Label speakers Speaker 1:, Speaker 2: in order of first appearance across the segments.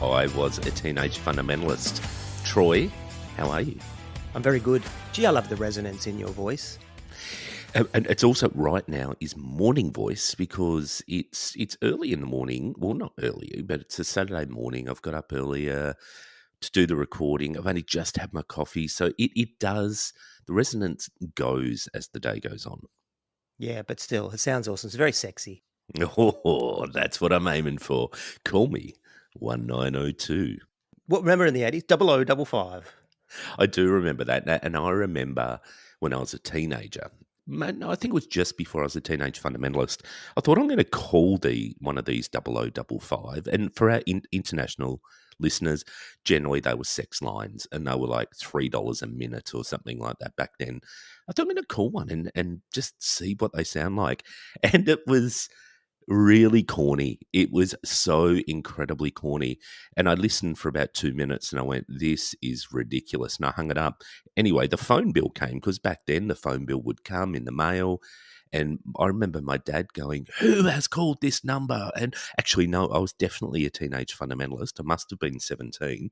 Speaker 1: I was a teenage fundamentalist. Troy, how are you?
Speaker 2: I'm very good. Gee, I love the resonance in your voice.
Speaker 1: And it's also right now is morning voice because it's early in the morning. Well, not early, but it's a Saturday morning. I've got up earlier to do the recording. I've only just had my coffee. So it does, the resonance goes as the day goes on.
Speaker 2: Yeah, but still, it sounds awesome. It's very sexy.
Speaker 1: Oh, that's what I'm aiming for. Call me 1902.
Speaker 2: What, remember in the 80s? 0055.
Speaker 1: I do remember that. And I remember when I was a teenager, man, I think it was just before I was a teenage fundamentalist, I thought I'm going to call one of these 0055. And for our international listeners, generally they were sex lines and they were like $3 a minute or something like that back then. I thought I'm going to call one and just see what they sound like. And it was really corny. It was so incredibly corny. And I listened for about 2 minutes and I went, this is ridiculous. And I hung it up. Anyway, the phone bill came because back then the phone bill would come in the mail. And I remember my dad going, who has called this number? And actually, no, I was definitely a teenage fundamentalist. I must have been 17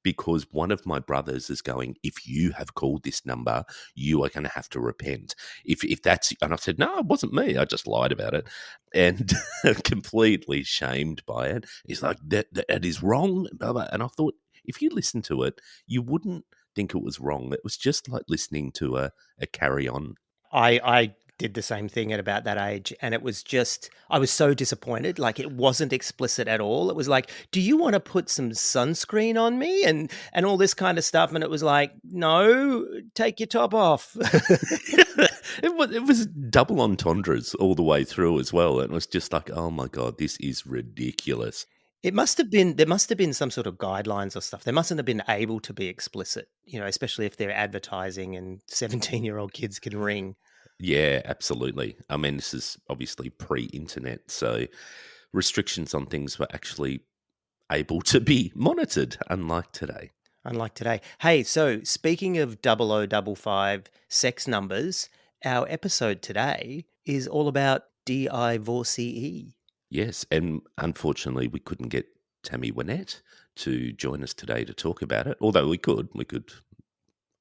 Speaker 1: because one of my brothers is going, if you have called this number, you are going to have to repent. If that's, and I said, no, it wasn't me. I just lied about it and completely shamed by it. He's like, that is wrong. Blah, blah. And I thought, if you listen to it, you wouldn't think it was wrong. It was just like listening to a carry on.
Speaker 2: I did the same thing at about that age, and it was just, I was so disappointed. Like, it wasn't explicit at all. It was like, do you want to put some sunscreen on me and all this kind of stuff? And it was like, no, take your top off.
Speaker 1: It was double entendres all the way through as well. And it was just like, oh my God, this is ridiculous.
Speaker 2: There must have been some sort of guidelines or stuff. They mustn't have been able to be explicit, especially if they're advertising and 17-year-old kids can ring.
Speaker 1: Yeah, absolutely. I mean, this is obviously pre-internet, so restrictions on things were actually able to be monitored, unlike today.
Speaker 2: Unlike today. Hey, so speaking of 0055 sex numbers, our episode today is all about divorcee.
Speaker 1: Yes, and unfortunately, we couldn't get Tammy Wynette to join us today to talk about it. Although we could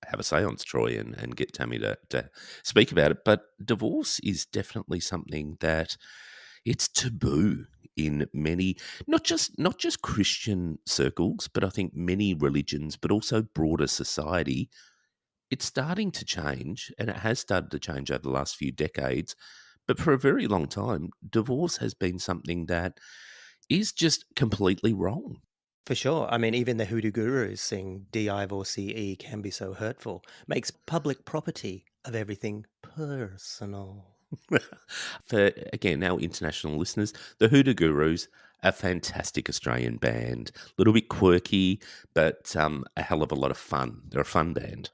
Speaker 1: have a seance, Troy, and get Tammy to speak about it. But divorce is definitely something that it's taboo in many, not just Christian circles, but I think many religions, but also broader society. It's starting to change, and it has started to change over the last few decades. But for a very long time, divorce has been something that is just completely wrong.
Speaker 2: For sure. I mean, even the hoodoo gurus sing divorcee can be so hurtful. Makes public property of everything personal.
Speaker 1: For, again, our international listeners, the Hoodoo Gurus, a fantastic Australian band. A little bit quirky, but a hell of a lot of fun. They're a fun band.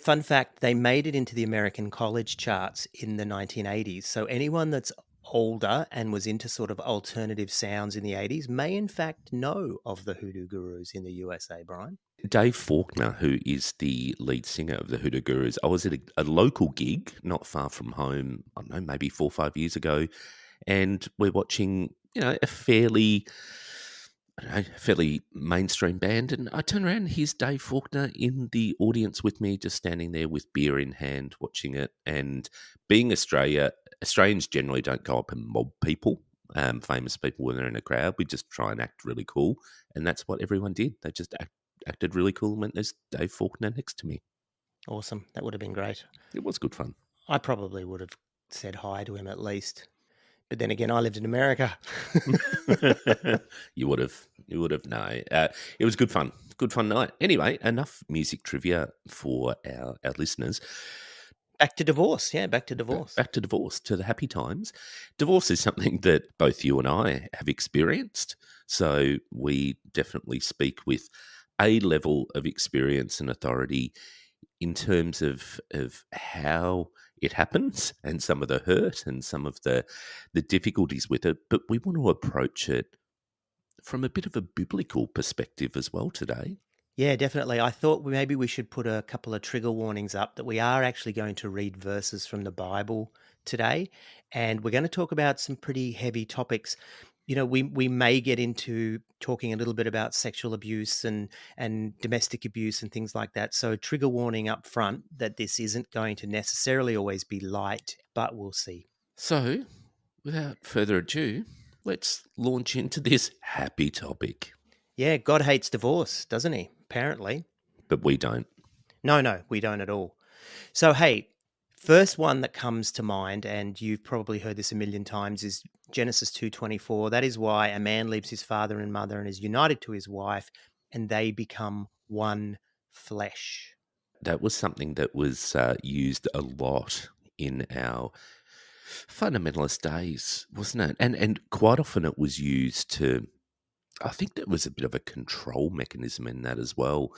Speaker 2: Fun fact, they made it into the American college charts in the 1980s. So anyone that's older and was into sort of alternative sounds in the 80s may in fact know of the Hoodoo Gurus in the USA, Brian.
Speaker 1: Dave Faulkner, who is the lead singer of the Hoodoo Gurus, I was at a local gig not far from home, I don't know, maybe 4 or 5 years ago, and we're watching, a fairly mainstream band. And I turn around, here's Dave Faulkner in the audience with me, just standing there with beer in hand, watching it. And being Australians generally don't go up and mob people, famous people when they're in a crowd. We just try and act really cool. And that's what everyone did. They just acted really cool and went, there's Dave Faulkner next to me.
Speaker 2: Awesome. That would have been great.
Speaker 1: It was good fun.
Speaker 2: I probably would have said hi to him at least. But then again, I lived in America.
Speaker 1: You would have. No, it was good fun. Good fun night. Anyway, enough music trivia for our listeners.
Speaker 2: Back to divorce. Yeah, back to divorce.
Speaker 1: Back to divorce, to the happy times. Divorce is something that both you and I have experienced. So we definitely speak with a level of experience and authority in terms of how it happens and some of the hurt and some of the difficulties with it. But we want to approach it from a bit of a biblical perspective as well today.
Speaker 2: Yeah, definitely. I thought maybe we should put a couple of trigger warnings up that we are actually going to read verses from the Bible today. And we're going to talk about some pretty heavy topics. we may get into talking a little bit about sexual abuse and domestic abuse and things like that. So trigger warning up front that this isn't going to necessarily always be light, but we'll see.
Speaker 1: So, without further ado, let's launch into this happy topic.
Speaker 2: Yeah, God hates divorce, doesn't he? Apparently.
Speaker 1: But we don't.
Speaker 2: No, no, we don't at all. So, hey, first one that comes to mind, and you've probably heard this a million times, is Genesis 2:24. That is why a man leaves his father and mother and is united to his wife, and they become one flesh.
Speaker 1: That was something that was used a lot in our fundamentalist days, wasn't it? And quite often it was used to. I think there was a bit of a control mechanism in that as well.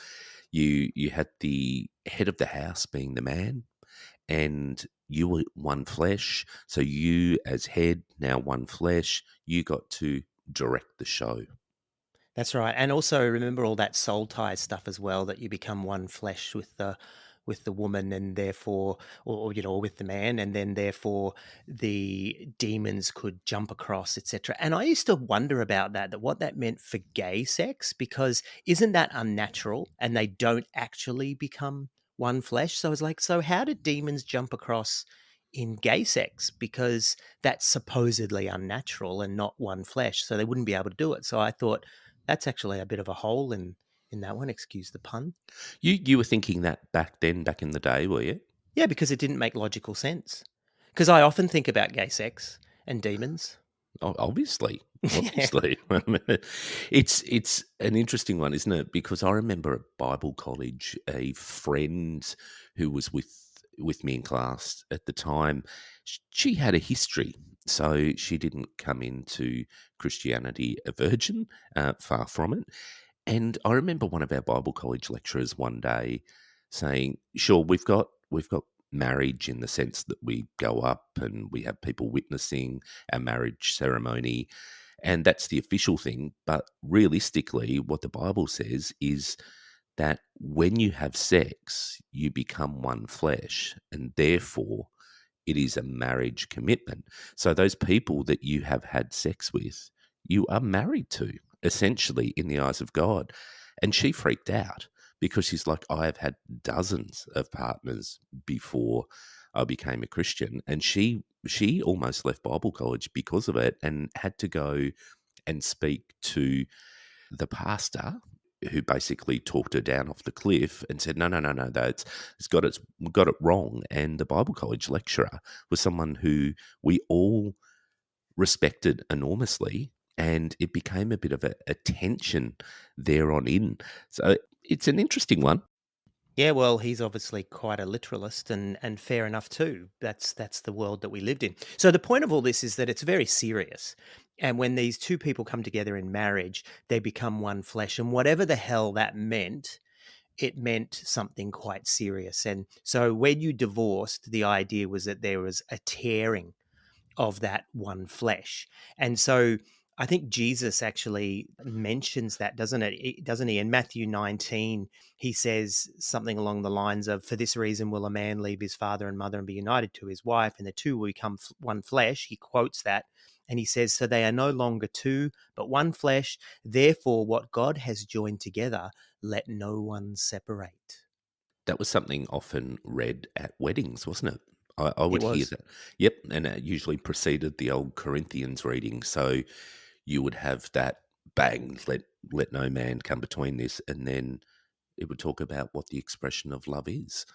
Speaker 1: You had the head of the house being the man, and you were one flesh. So you, as head, now one flesh, you got to direct the show.
Speaker 2: That's right. And also remember all that soul tie stuff as well, that you become one flesh with the woman and therefore or with the man, and then therefore the demons could jump across, etc. And I used to wonder about that what that meant for gay sex, because isn't that unnatural and they don't actually become one flesh? So I was like, so how did demons jump across in gay sex, because that's supposedly unnatural and not one flesh, so they wouldn't be able to do it. So I thought that's actually a bit of a hole in that one, excuse the pun.
Speaker 1: You were thinking that back then, back in the day, were you?
Speaker 2: Yeah, because it didn't make logical sense. Because I often think about gay sex and demons.
Speaker 1: Obviously,
Speaker 2: Yeah.
Speaker 1: obviously. I mean, it's an interesting one, isn't it? Because I remember at Bible college, a friend who was with me in class at the time, she had a history. So she didn't come into Christianity a virgin, far from it. And I remember one of our Bible college lecturers one day saying, "Sure, we've got marriage in the sense that we go up and we have people witnessing our marriage ceremony, and that's the official thing. But realistically, what the Bible says is that when you have sex, you become one flesh, and therefore it is a marriage commitment. So those people that you have had sex with, you are married to, essentially, in the eyes of God." And she freaked out because she's like, I have had dozens of partners before I became a Christian. And she almost left Bible college because of it and had to go and speak to the pastor who basically talked her down off the cliff and said, "No, no, no, no, that's it's got it wrong." And the Bible college lecturer was someone who we all respected enormously, and it became a bit of a tension there on in. So it's an interesting one.
Speaker 2: Yeah, well, he's obviously quite a literalist, and fair enough too. That's the world that we lived in. So the point of all this is that it's very serious. And when these two people come together in marriage, they become one flesh. And whatever the hell that meant, it meant something quite serious. And so when you divorced, the idea was that there was a tearing of that one flesh. And so I think Jesus actually mentions that, doesn't it? Doesn't he? In Matthew 19, he says something along the lines of, "For this reason will a man leave his father and mother and be united to his wife, and the two will become one flesh." He quotes that. And he says, "So they are no longer two, but one flesh. Therefore, what God has joined together, let no one separate."
Speaker 1: That was something often read at weddings, wasn't it? I
Speaker 2: It
Speaker 1: would hear
Speaker 2: was.
Speaker 1: that. Yep, and it usually preceded the old Corinthians reading. So you would have that bang, let no man come between this, and then it would talk about what the expression of love is.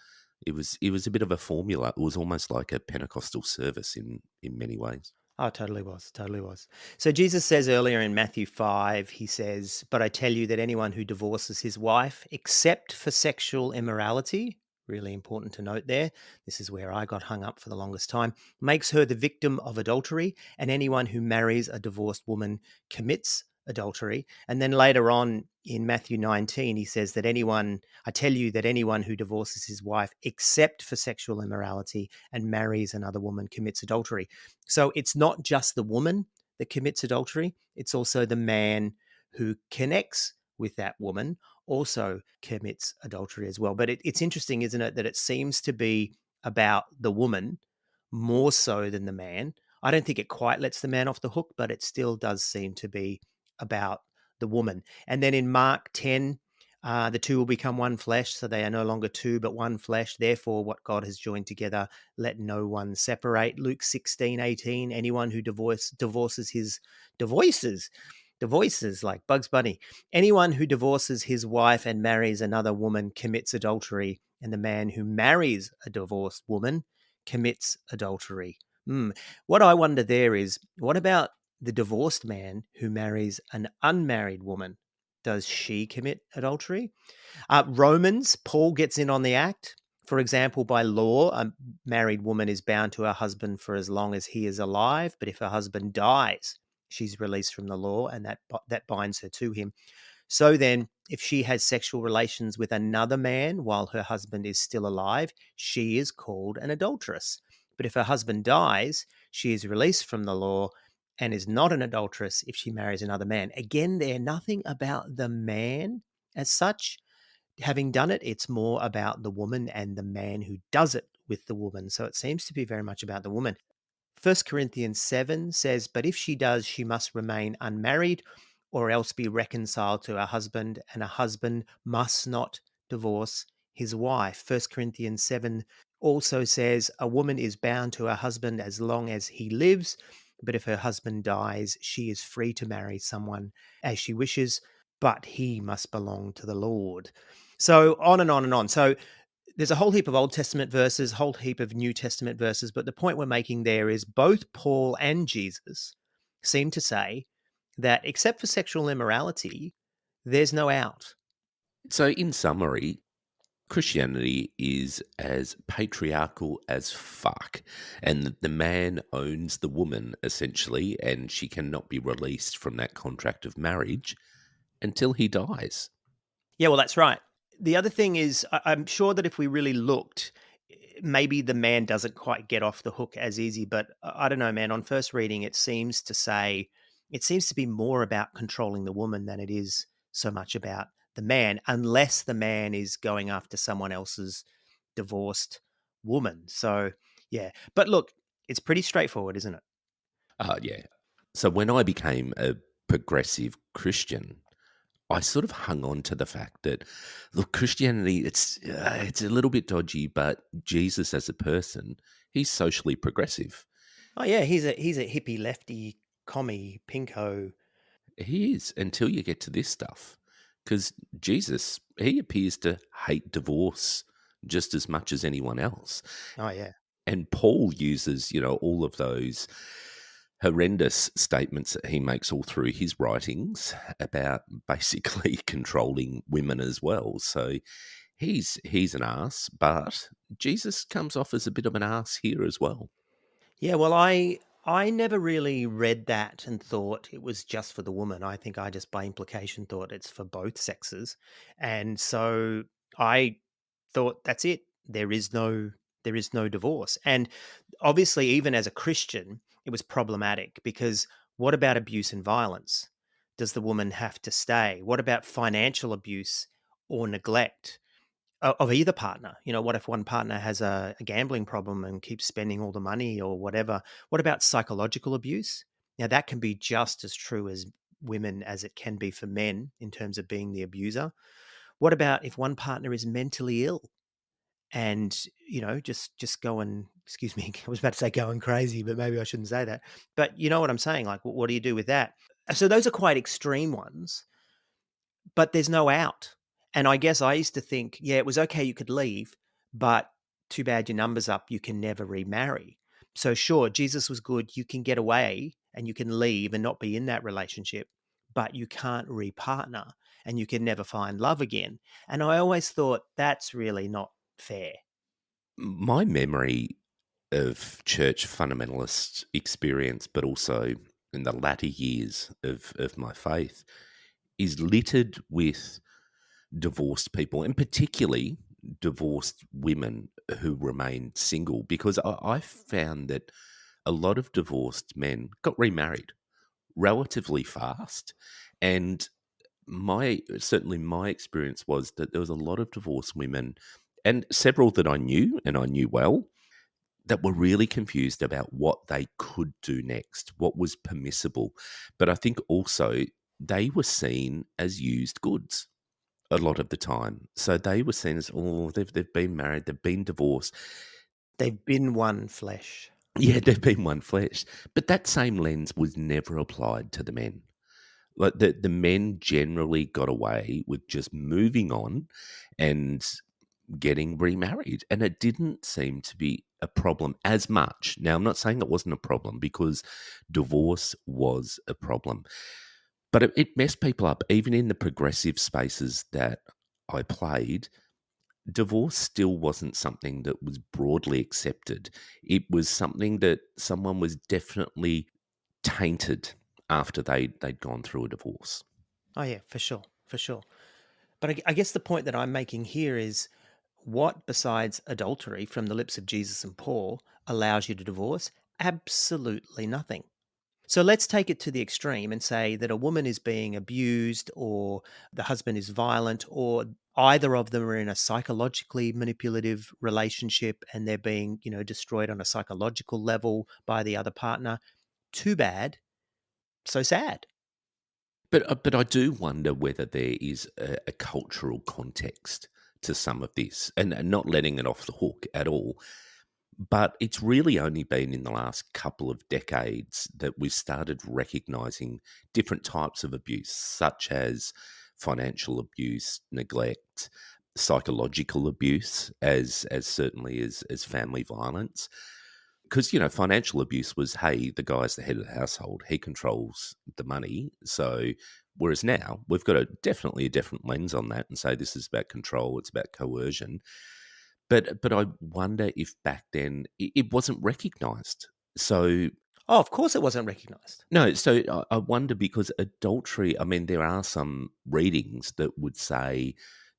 Speaker 1: It was a bit of a formula. It was almost like a Pentecostal service in many ways.
Speaker 2: Oh, totally was. Totally was. So Jesus says earlier in Matthew 5, he says, "But I tell you that anyone who divorces his wife, except for sexual immorality," really important to note there, this is where I got hung up for the longest time, "makes her the victim of adultery, and anyone who marries a divorced woman commits adultery." And then later on in Matthew 19, he says that I tell you that anyone who divorces his wife, except for sexual immorality, and marries another woman commits adultery. So it's not just the woman that commits adultery, it's also the man who connects with that woman also commits adultery as well. But it's interesting, isn't it, that it seems to be about the woman more so than the man. I don't think it quite lets the man off the hook, but it still does seem to be about the woman. And then in Mark 10, the two will become one flesh, so they are no longer two, but one flesh. Therefore, what God has joined together, let no one separate. Luke 16:18, anyone who divorces his divorces like Bugs Bunny. Anyone who divorces his wife and marries another woman commits adultery, and the man who marries a divorced woman commits adultery. What I wonder there is, what about the divorced man who marries an unmarried woman? Does she commit adultery? Romans, Paul gets in on the act. For example, by law, a married woman is bound to her husband for as long as he is alive. But if her husband dies, she's released from the law, and that binds her to him. So then, if she has sexual relations with another man while her husband is still alive, she is called an adulteress. But if her husband dies, she is released from the law and is not an adulteress if she marries another man. Again, there nothing about the man as such having done it. It's more about the woman and the man who does it with the woman. So it seems to be very much about the woman. 1 Corinthians 7 says, but if she does, she must remain unmarried or else be reconciled to her husband, and a husband must not divorce his wife. 1 Corinthians 7 also says, a woman is bound to her husband as long as he lives, but if her husband dies, she is free to marry someone as she wishes, but he must belong to the Lord. So on and on and on. So there's a whole heap of Old Testament verses, whole heap of New Testament verses, but the point we're making there is both Paul and Jesus seem to say that except for sexual immorality, there's no out.
Speaker 1: So, in summary, Christianity is as patriarchal as fuck, and the man owns the woman essentially, and she cannot be released from that contract of marriage until he dies.
Speaker 2: Yeah, well, that's right. The other thing is, I'm sure that if we really looked, maybe the man doesn't quite get off the hook as easy. But I don't know, man. On first reading, it seems to be more about controlling the woman than it is so much about the man, unless the man is going after someone else's divorced woman. So, yeah. But look, it's pretty straightforward, isn't it?
Speaker 1: Yeah. So when I became a progressive Christian, I sort of hung on to the fact that, look, Christianity, it's a little bit dodgy, but Jesus as a person, he's socially progressive.
Speaker 2: Oh yeah, he's a hippie lefty commie pinko.
Speaker 1: He is until you get to this stuff, because Jesus, he appears to hate divorce just as much as anyone else.
Speaker 2: Oh yeah.
Speaker 1: And Paul uses, all of those horrendous statements that he makes all through his writings about basically controlling women as well. So he's an ass, but Jesus comes off as a bit of an ass here as well.
Speaker 2: Yeah, well, I never really read that and thought it was just for the woman. I think I just by implication thought it's for both sexes. And so I thought that's it. There is no divorce. And obviously even as a Christian, it was problematic because what about abuse and violence? Does the woman have to stay? What about financial abuse or neglect? Of either partner. What if one partner has a gambling problem and keeps spending all the money or whatever? What about psychological abuse? Now, that can be just as true as women as it can be for men in terms of being the abuser. What about if one partner is mentally ill and, just going, excuse me, I was about to say going crazy, but maybe I shouldn't say that. But you know what I'm saying? Like, what do you do with that? So those are quite extreme ones, but there's no out. And I guess I used to think, yeah, it was okay, you could leave, but too bad your number's up. You can never remarry. So, sure, Jesus was good. You can get away and you can leave and not be in that relationship, but you can't repartner and you can never find love again. And I always thought that's really not fair.
Speaker 1: My memory of church fundamentalist experience, but also in the latter years of my faith, is littered with divorced people, and particularly divorced women who remain single, because I found that a lot of divorced men got remarried relatively fast. And my experience was that there was a lot of divorced women, and several that I knew and I knew well, that were really confused about what they could do next, what was permissible. But I think also they were seen as used goods a lot of the time. So they were seen as, oh, they've been married, they've been divorced.
Speaker 2: They've been one flesh.
Speaker 1: Yeah, they've been one flesh. But that same lens was never applied to the men. Like the men generally got away with just moving on and getting remarried. And it didn't seem to be a problem as much. Now, I'm not saying it wasn't a problem because divorce was a problem, but it messed people up. Even in the progressive spaces that I played, divorce still wasn't something that was broadly accepted. It was something that someone was definitely tainted after they'd gone through a divorce.
Speaker 2: Oh yeah, for sure, for sure. But I guess the point that I'm making here is what besides adultery from the lips of Jesus and Paul allows you to divorce? Absolutely nothing. So let's take it to the extreme and say that a woman is being abused or the husband is violent or either of them are in a psychologically manipulative relationship and they're being, destroyed on a psychological level by the other partner. Too bad, so sad.
Speaker 1: But I do wonder whether there is a cultural context to some of this, and not letting it off the hook at all. But it's really only been in the last couple of decades that we've started recognizing different types of abuse, such as financial abuse, neglect, psychological abuse, as certainly as family violence. Because financial abuse was, hey, the guy's the head of the household, he controls the money. So whereas now we've got definitely a different lens on that and say this is about control, it's about coercion. But I wonder if back then it wasn't recognised. So
Speaker 2: Oh, of course it wasn't recognized.
Speaker 1: no, so I wonder because adultery. I mean, there are some readings that would say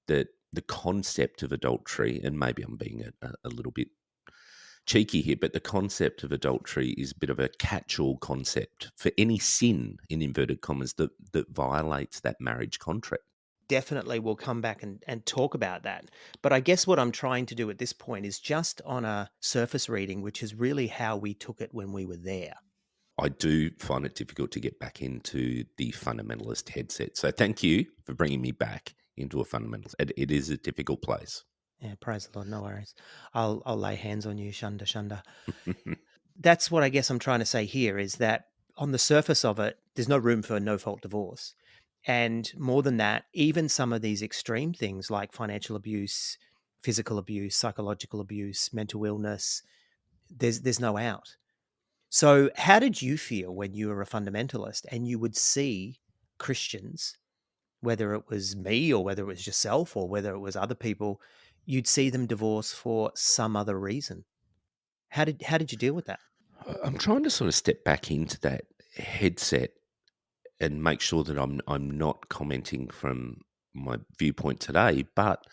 Speaker 1: that the concept of adultery, and maybe I'm being a little bit cheeky here, but the concept of adultery is a bit of a catch-all concept for any sin in inverted commas that violates that marriage contract.
Speaker 2: Definitely we'll come back and talk about that. But I guess what I'm trying to do at this point is just on a surface reading, which is really how we took it when we were there.
Speaker 1: I do find it difficult to get back into the fundamentalist headset. So thank you for bringing me back into a fundamentalist. It is a difficult place.
Speaker 2: Yeah, praise the Lord, no worries. I'll lay hands on you, shunda shunda. That's what I guess I'm trying to say here is that on the surface of it, there's no room for no fault divorce. And more than that, even some of these extreme things like financial abuse, physical abuse, psychological abuse, mental illness, there's no out. So, how did you feel when you were a fundamentalist and you would see Christians, whether it was me or whether it was yourself or whether it was other people, you'd see them divorce for some other reason? How did you deal with that?
Speaker 1: I'm trying to sort of step back into that headset and make sure that I'm not commenting from my viewpoint today, but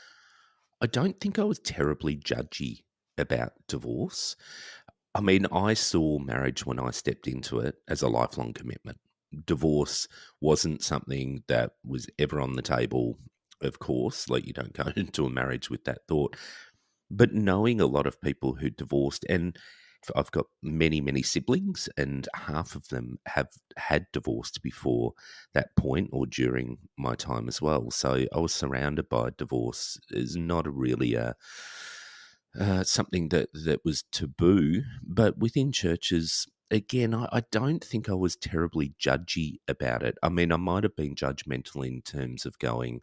Speaker 1: I don't think I was terribly judgy about divorce. I mean, I saw marriage when I stepped into it as a lifelong commitment. Divorce wasn't something that was ever on the table, of course. Like, you don't go into a marriage with that thought. But knowing a lot of people who divorced, and I've got many, many siblings, and half of them have had divorced before that point or during my time as well. So I was surrounded by divorce. Is not a really something that was taboo, but within churches, again, I don't think I was terribly judgy about it. I mean, I might have been judgmental in terms of going,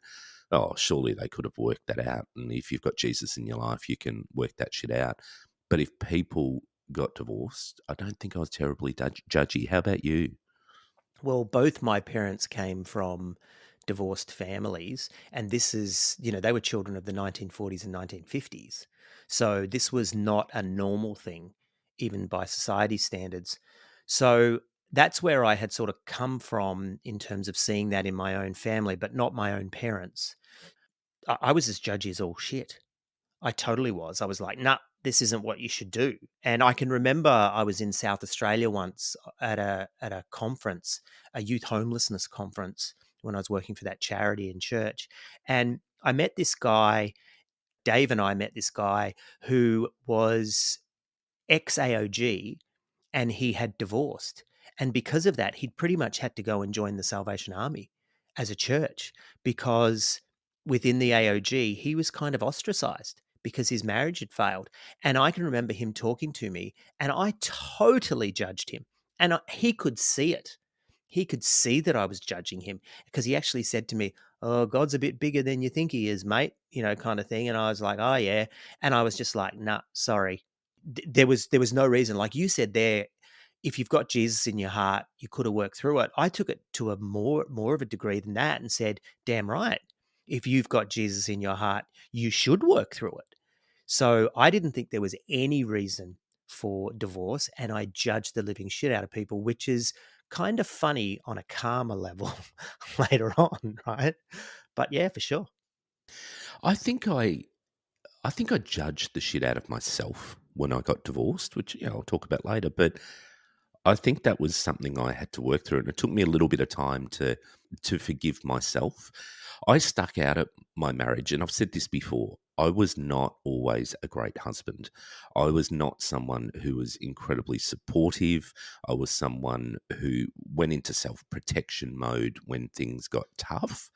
Speaker 1: oh, surely they could have worked that out. And if you've got Jesus in your life, you can work that shit out. But if people got divorced, I don't think I was terribly judgy. How about you?
Speaker 2: Well, both my parents came from divorced families, and this is, they were children of the 1940s and 1950s. So this was not a normal thing, even by society standards. So that's where I had sort of come from in terms of seeing that in my own family, but not my own parents. I was as judgy as all shit. I totally was. I was like, "Nah, this isn't what you should do." And I can remember I was in South Australia once at a conference, a youth homelessness conference, when I was working for that charity in church, and I met this guy. Dave and I met this guy who was ex-AOG, and he had divorced. And because of that, he'd pretty much had to go and join the Salvation Army as a church, because within the AOG, he was kind of ostracized because his marriage had failed. And I can remember him talking to me, and I totally judged him. And he could see it. He could see that I was judging him, because he actually said to me, "Oh, God's a bit bigger than you think he is, mate," kind of thing. And I was like, "Oh, yeah." And I was just like, "Nah, sorry." There was no reason. Like you said there, if you've got Jesus in your heart, you could have worked through it. I took it to a more of a degree than that and said, damn right. If you've got Jesus in your heart, you should work through it. So I didn't think there was any reason for divorce, and I judged the living shit out of people, which is kind of funny on a karma level later on, right? But yeah, for sure.
Speaker 1: I think I think I judged the shit out of myself when I got divorced, which I'll talk about later. But I think that was something I had to work through, and it took me a little bit of time to forgive myself. I stuck out at my marriage, and I've said this before. I was not always a great husband. I was not someone who was incredibly supportive. I was someone who went into self protection mode when things got tough.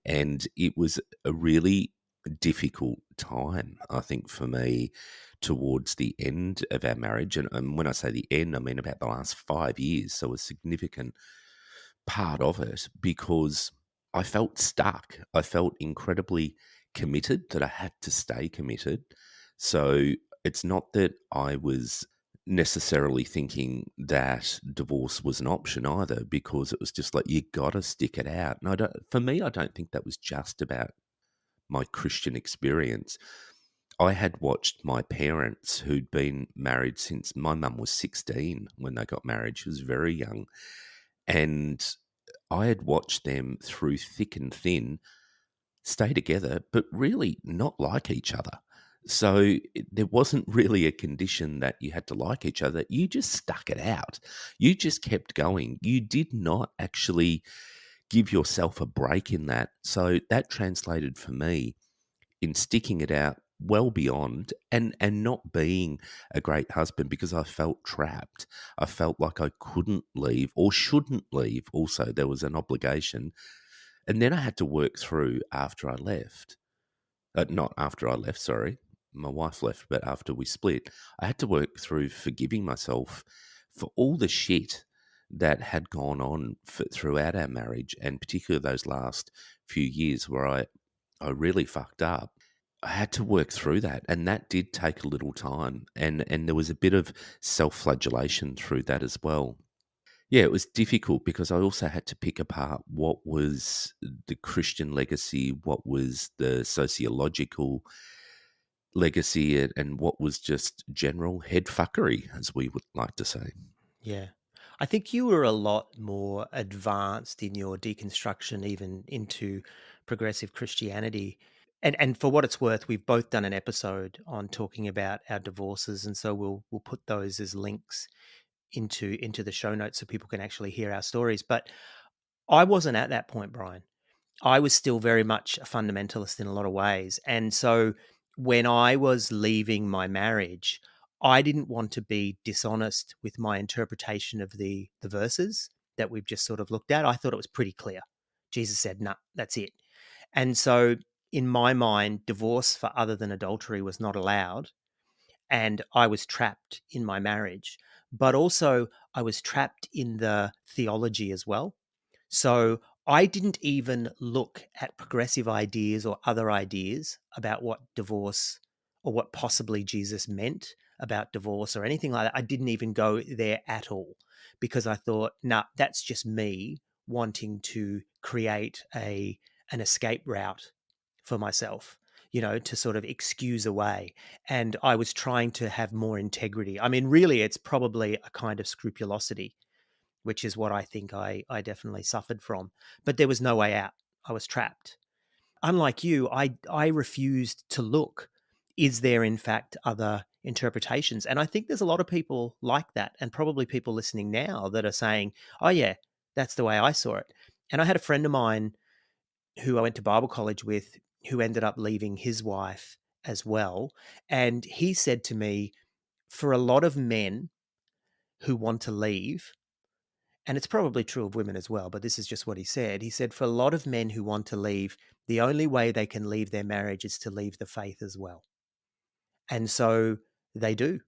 Speaker 1: And it was a really difficult time, I think, for me towards the end of our marriage. And when I say the end, I mean about the last 5 years. So a significant part of it, because I felt stuck. I felt incredibly committed, that I had to stay committed. So it's not that I was necessarily thinking that divorce was an option either, because it was just like, you got to stick it out. And for me, I don't think that was just about my Christian experience. I had watched my parents, who'd been married since my mum was 16 when they got married. She was very young. And I had watched them through thick and thin stay together, but really not like each other. So there wasn't really a condition that you had to like each other. You just stuck it out. You just kept going. You did not actually give yourself a break in that. So that translated for me in sticking it out well beyond, and not being a great husband, because I felt trapped. I felt like I couldn't leave or shouldn't leave. Also, there was an obligation. And then I had to work through after I left. Not after I left, sorry. My wife left, but after we split, I had to work through forgiving myself for all the shit that had gone on throughout our marriage, and particularly those last few years where I really fucked up. I had to work through that, and that did take a little time, and there was a bit of self-flagellation through that as well. Yeah, it was difficult because I also had to pick apart what was the Christian legacy, what was the sociological legacy, and what was just general head fuckery, as we would like to say.
Speaker 2: Yeah. I think you were a lot more advanced in your deconstruction, even into progressive Christianity. And for what it's worth, we've both done an episode on talking about our divorces, and so we'll put those as links into the show notes so people can actually hear our stories. But I wasn't at that point, Brian. I was still very much a fundamentalist in a lot of ways. And so when I was leaving my marriage, I didn't want to be dishonest with my interpretation of the verses that we've just sort of looked at. I thought it was pretty clear. Jesus said, "No, that's it." And so in my mind, divorce for other than adultery was not allowed, and I was trapped in my marriage. But also, I was trapped in the theology as well. So I didn't even look at progressive ideas or other ideas about what divorce or what possibly Jesus meant about divorce or anything like that. I didn't even go there at all, because I thought, nah, that's just me wanting to create an escape route for myself, to sort of excuse away. And I was trying to have more integrity. I mean, really, it's probably a kind of scrupulosity, which is what I think I definitely suffered from. But there was no way out. I was trapped. Unlike you, I refused to look. Is there in fact other interpretations? And I think there's a lot of people like that, and probably people listening now that are saying, "Oh yeah, that's the way I saw it." And I had a friend of mine who I went to Bible college with, who ended up leaving his wife as well. And he said to me, For a lot of men who want to leave, and it's probably true of women as well, but this is just what he said. He said, for a lot of men who want to leave, the only way they can leave their marriage is to leave the faith as well. And so they do.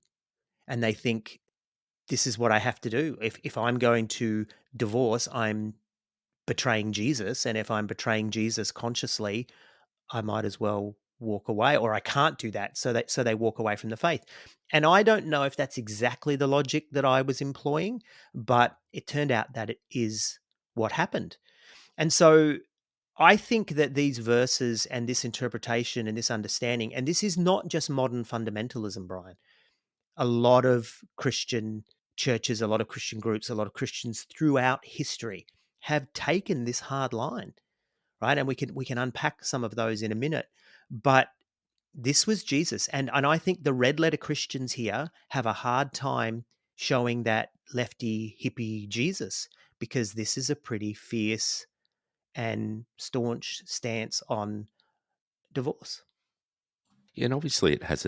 Speaker 2: And they think, this is what I have to do. If I'm going to divorce, I'm betraying Jesus. And if I'm betraying Jesus consciously, I might as well walk away, or I can't do that. So they walk away from the faith. And I don't know if that's exactly the logic that I was employing, but it turned out that it is what happened. And so I think that these verses and this interpretation and this understanding, and this is not just modern fundamentalism, Brian. A lot of Christian churches, a lot of Christian groups, a lot of Christians throughout history have taken this hard line, right? And we can unpack some of those in a minute. But this was Jesus. And I think the red letter Christians here have a hard time showing that lefty hippie Jesus, because this is a pretty fierce and staunch stance on divorce.
Speaker 1: Yeah, and obviously it has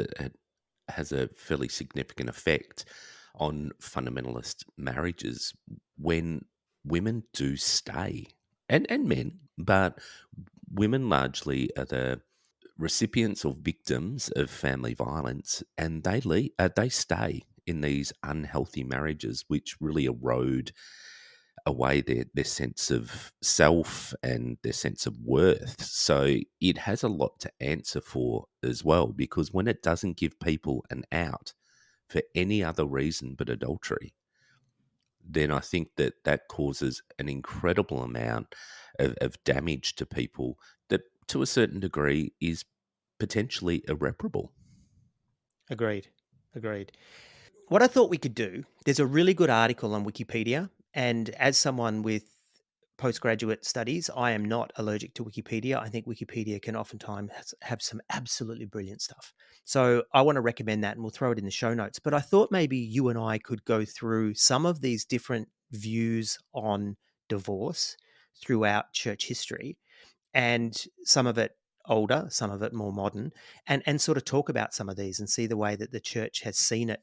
Speaker 1: a fairly significant effect on fundamentalist marriages when women do stay, and men, but women largely are the recipients or victims of family violence, and they stay in these unhealthy marriages, which really erode away their sense of self and their sense of worth. So it has a lot to answer for as well, because when it doesn't give people an out for any other reason but adultery, then I think that that causes an incredible amount of damage to people that, to a certain degree, is potentially irreparable.
Speaker 2: Agreed. Agreed. What I thought we could do, there's a really good article on Wikipedia. And as someone with postgraduate studies, I am not allergic to Wikipedia. I think Wikipedia can oftentimes have some absolutely brilliant stuff. So I want to recommend that, and we'll throw it in the show notes. But I thought maybe you and I could go through some of these different views on divorce throughout church history, and some of it older, some of it more modern, and sort of talk about some of these and see the way that the church has seen it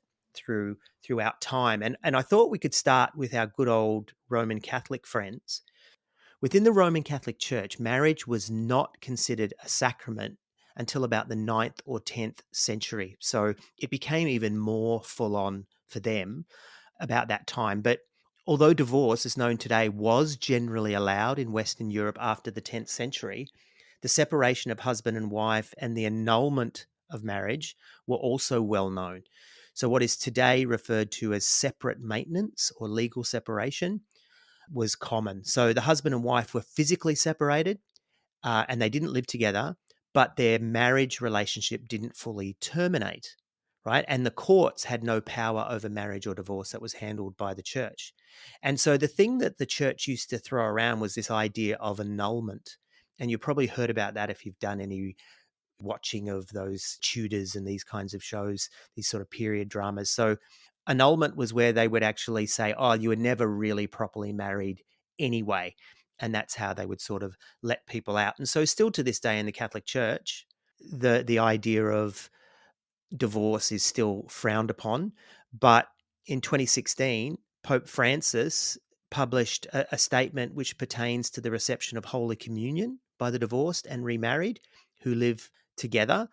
Speaker 2: throughout time. And I thought we could start with our good old Roman Catholic friends. Within the Roman Catholic Church, marriage was not considered a sacrament until about the ninth or 10th century. So it became even more full on for them about that time. But although divorce, as known today, was generally allowed in Western Europe after the 10th century, the separation of husband and wife and the annulment of marriage were also well known. So, what is today referred to as separate maintenance or legal separation was common. So, the husband and wife were physically separated, and they didn't live together, but their marriage relationship didn't fully terminate, right? And the courts had no power over marriage or divorce. That was handled by the church. And so the thing that the church used to throw around was this idea of annulment. And you probably heard about that if you've done any watching of those Tudors and these kinds of shows, these sort of period dramas. So annulment was where they would actually say, oh, you were never really properly married anyway. And that's how they would sort of let people out. And so still to this day in the Catholic Church, the idea of divorce is still frowned upon. But in 2016, Pope Francis published a statement which pertains to the reception of Holy Communion by the divorced and remarried who live together.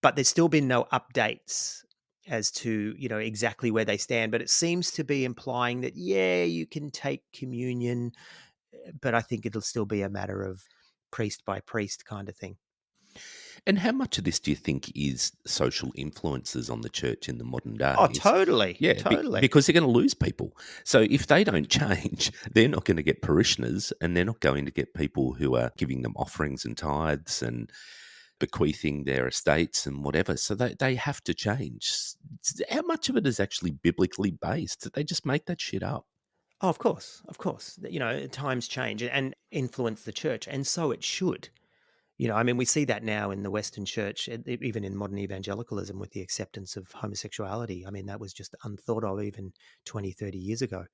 Speaker 2: But there's still been no updates as to exactly where they stand. But it seems to be implying that yeah, you can take communion, but I think it'll still be a matter of priest by priest kind of thing.
Speaker 1: And how much of this do you think is social influences on the church in the modern
Speaker 2: Oh,
Speaker 1: days?
Speaker 2: totally,
Speaker 1: Yeah,
Speaker 2: totally.
Speaker 1: because they're going to lose people. So if they don't change, they're not going to get parishioners, and they're not going to get people who are giving them offerings and tithes and bequeathing their estates and whatever. So they have to change. How much of it is actually biblically based? Did they just make that shit up?
Speaker 2: Oh, of course, of course. Times change and influence the church, and so it should. I mean, we see that now in the Western church, even in modern evangelicalism with the acceptance of homosexuality. I mean, that was just unthought of even 20, 30 years ago.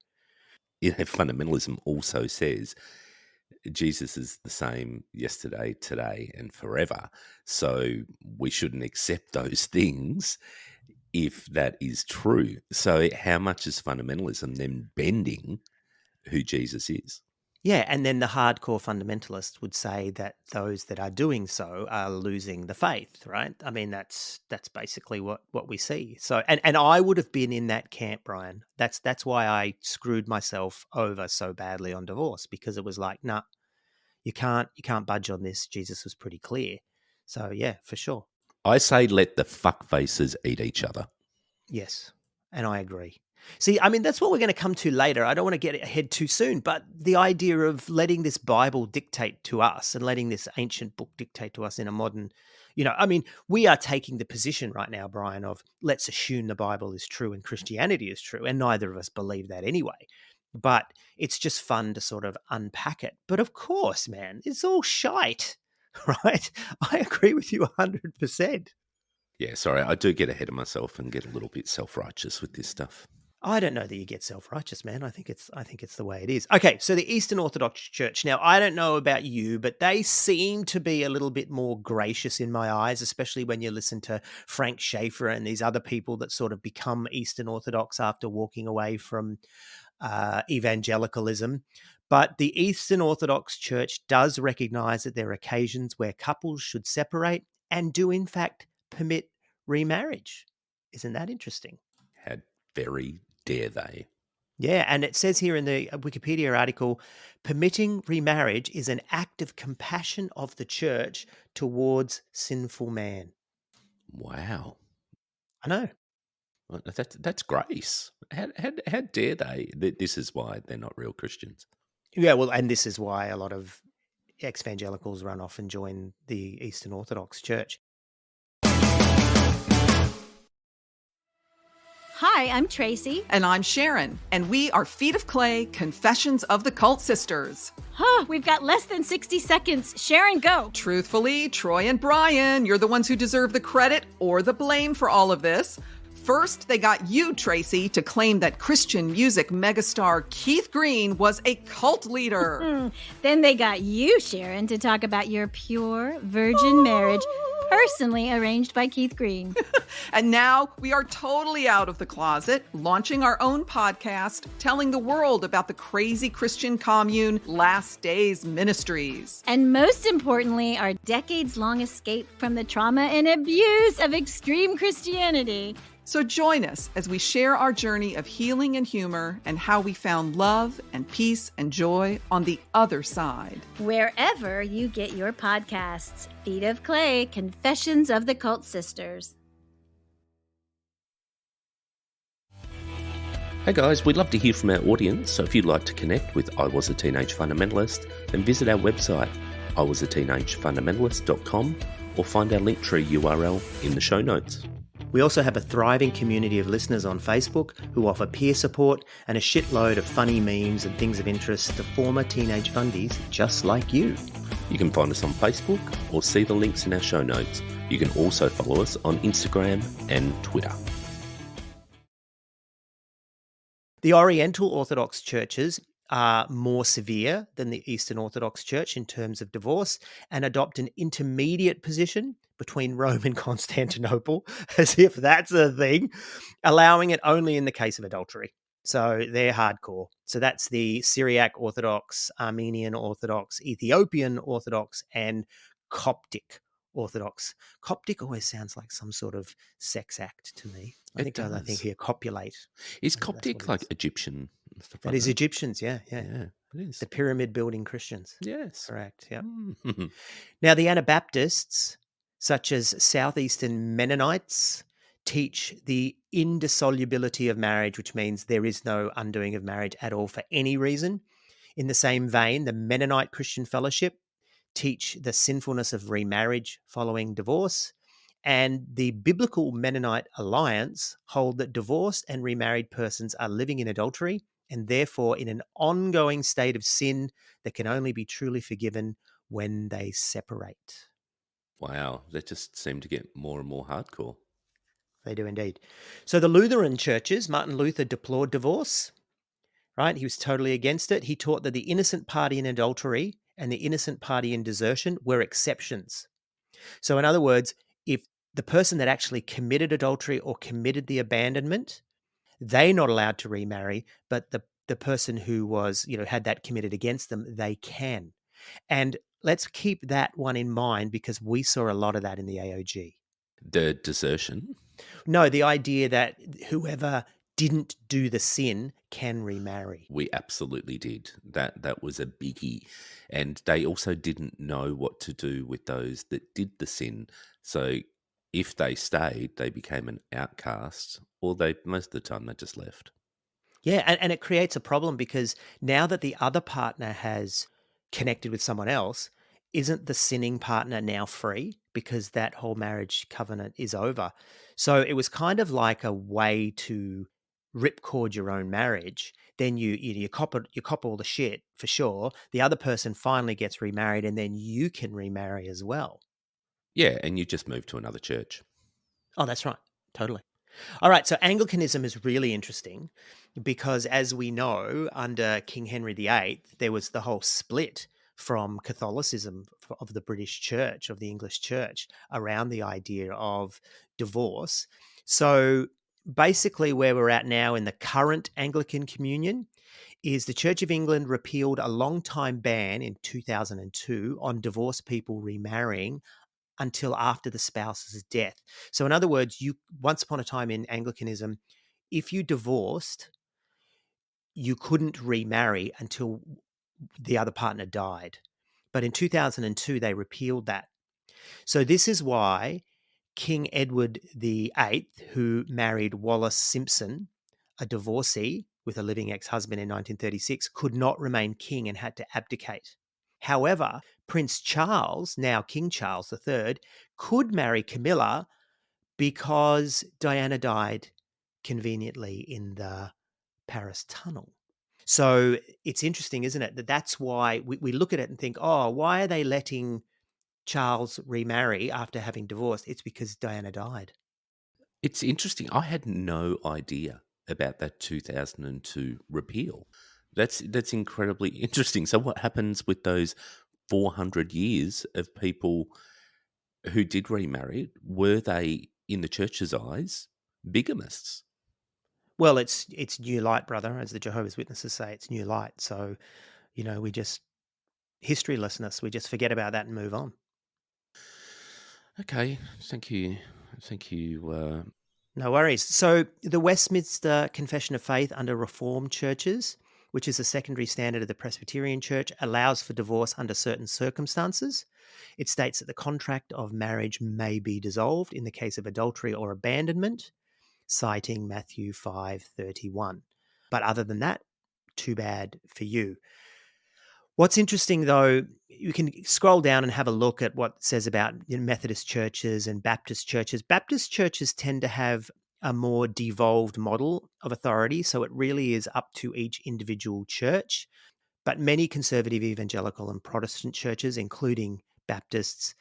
Speaker 1: Fundamentalism also says Jesus is the same yesterday, today, and forever. So we shouldn't accept those things. if that is true. So, how much is fundamentalism then bending who Jesus is?
Speaker 2: Yeah, and then the hardcore fundamentalists would say that those that are doing so are losing the faith, right? I mean, that's basically what we see. So, and I would have been in that camp, Brian. That's why I screwed myself over so badly on divorce, because it was like, nah, you can't budge on this. Jesus was pretty clear. So yeah, for sure.
Speaker 1: I say let the fuck faces eat each other.
Speaker 2: Yes, and I agree. See, I mean, that's what we're going to come to later. I don't want to get ahead too soon, but the idea of letting this Bible dictate to us and letting this ancient book dictate to us in a modern, I mean, we are taking the position right now, Brian, of let's assume the Bible is true and Christianity is true, and neither of us believe that anyway. But it's just fun to sort of unpack it. But of course, man, it's all shite, right? I agree with you 100%.
Speaker 1: Yeah, sorry, I do get ahead of myself and get a little bit self-righteous with this stuff.
Speaker 2: I don't know that you get self-righteous, man. I think it's the way it is. Okay, so the Eastern Orthodox Church. Now, I don't know about you, but they seem to be a little bit more gracious in my eyes, especially when you listen to Frank Schaeffer and these other people that sort of become Eastern Orthodox after walking away from evangelicalism. But the Eastern Orthodox Church does recognize that there are occasions where couples should separate and do, in fact, permit remarriage. Isn't that interesting?
Speaker 1: How very dare they?
Speaker 2: Yeah, and it says here in the Wikipedia article, permitting remarriage is an act of compassion of the church towards sinful man.
Speaker 1: Wow.
Speaker 2: I know.
Speaker 1: Well, that's grace. How dare they? This is why they're not real Christians.
Speaker 2: Yeah, well, and this is why a lot of evangelicals run off and join the Eastern Orthodox Church.
Speaker 3: Hi, I'm Tracy.
Speaker 4: And I'm Sharon, and we are Feet of Clay, Confessions of the Cult Sisters.
Speaker 3: We've got less than 60 seconds. Sharon, go.
Speaker 4: Truthfully, Troy and Brian, you're the ones who deserve the credit or the blame for all of this. First, they got you, Tracy, to claim that Christian music megastar Keith Green was a cult leader.
Speaker 3: Then they got you, Sharon, to talk about your pure virgin marriage, personally arranged by Keith Green.
Speaker 4: And now we are totally out of the closet, launching our own podcast, telling the world about the crazy Christian commune, Last Days Ministries.
Speaker 3: And most importantly, our decades-long escape from the trauma and abuse of extreme Christianity.
Speaker 4: So join us as we share our journey of healing and humor and how we found love and peace and joy on the other side.
Speaker 3: Wherever you get your podcasts, Feet of Clay, Confessions of the Cult Sisters.
Speaker 1: Hey guys, we'd love to hear from our audience, so if you'd like to connect with I Was a Teenage Fundamentalist, then visit our website, iwasateenagefundamentalist.com, or find our Linktree URL in the show notes.
Speaker 2: We also have a thriving community of listeners on Facebook who offer peer support and a shitload of funny memes and things of interest to former teenage fundies just like you.
Speaker 1: You can find us on Facebook or see the links in our show notes. You can also follow us on Instagram and Twitter.
Speaker 2: The Oriental Orthodox churches are more severe than the Eastern Orthodox Church in terms of divorce and adopt an intermediate position between Rome and Constantinople, as if that's a thing, allowing it only in the case of adultery. So they're hardcore. So that's the Syriac Orthodox, Armenian Orthodox, Ethiopian Orthodox, and Coptic Orthodox. Coptic always sounds like some sort of sex act to me. I think here copulate.
Speaker 1: Is Coptic like Egyptian? Stuff
Speaker 2: That
Speaker 1: like
Speaker 2: is Egyptians, yeah.
Speaker 1: Yeah, it is.
Speaker 2: The pyramid building Christians.
Speaker 1: Yes.
Speaker 2: Correct, yeah.
Speaker 1: Mm.
Speaker 2: Now, the Anabaptists, such as Southeastern Mennonites, teach the indissolubility of marriage, which means there is no undoing of marriage at all for any reason. In the same vein, the Mennonite Christian Fellowship teach the sinfulness of remarriage following divorce. And the Biblical Mennonite Alliance hold that divorced and remarried persons are living in adultery and therefore in an ongoing state of sin that can only be truly forgiven when they separate.
Speaker 1: Wow, that just seemed to get more and more hardcore.
Speaker 2: They do indeed. So the Lutheran churches, Martin Luther deplored divorce, right? He was totally against it. He taught that the innocent party in adultery and the innocent party in desertion were exceptions. So in other words, if the person that actually committed adultery or committed the abandonment, they're not allowed to remarry, but the person who was, had that committed against them, they can. And let's keep that one in mind because we saw a lot of that in the AOG.
Speaker 1: The desertion.
Speaker 2: No, the idea that whoever didn't do the sin can remarry.
Speaker 1: We absolutely did. That was a biggie. And they also didn't know what to do with those that did the sin. So if they stayed, they became an outcast, or they most of the time they just left.
Speaker 2: Yeah, and it creates a problem because now that the other partner has connected with someone else, isn't the sinning partner now free because that whole marriage covenant is over? So it was kind of like a way to ripcord your own marriage. Then you cop all the shit for sure. The other person finally gets remarried, and then you can remarry as well.
Speaker 1: Yeah, and you just moved to another church.
Speaker 2: Oh, that's right, totally. All right, so Anglicanism is really interesting because, as we know, under King Henry VIII, there was the whole split from Catholicism of the British Church, of the English Church, around the idea of divorce. So basically, where we're at now in the current Anglican Communion is the Church of England repealed a long time ban in 2002 on divorced people remarrying until after the spouse's death. So, in other words, you once upon a time in Anglicanism, if you divorced, you couldn't remarry until the other partner died. But in 2002, they repealed that. So, this is why King Edward VIII, who married Wallis Simpson, a divorcee with a living ex husband in 1936, could not remain king and had to abdicate. However, Prince Charles, now King Charles III, could marry Camilla because Diana died conveniently in the Paris tunnel. So it's interesting, isn't it? That's why we look at it and think, oh, why are they letting Charles remarry after having divorced? It's because Diana died.
Speaker 1: It's interesting. I had no idea about that 2002 repeal. That's incredibly interesting. So what happens with those 400 years of people who did remarry? Were they, in the church's eyes, bigamists?
Speaker 2: Well, it's new light, brother, as the Jehovah's Witnesses say. It's new light. So, we just historylessness. We just forget about that and move on.
Speaker 1: Okay, thank you. Thank you.
Speaker 2: No worries. So, the Westminster Confession of Faith under Reformed churches, which is a secondary standard of the Presbyterian Church, allows for divorce under certain circumstances. It states that the contract of marriage may be dissolved in the case of adultery or abandonment, citing Matthew 5:31. But other than that, too bad for you. What's interesting, though, you can scroll down and have a look at what it says about Methodist churches and Baptist churches. Baptist churches tend to have a more devolved model of authority, so it really is up to each individual church. But many conservative evangelical and Protestant churches, including Baptists,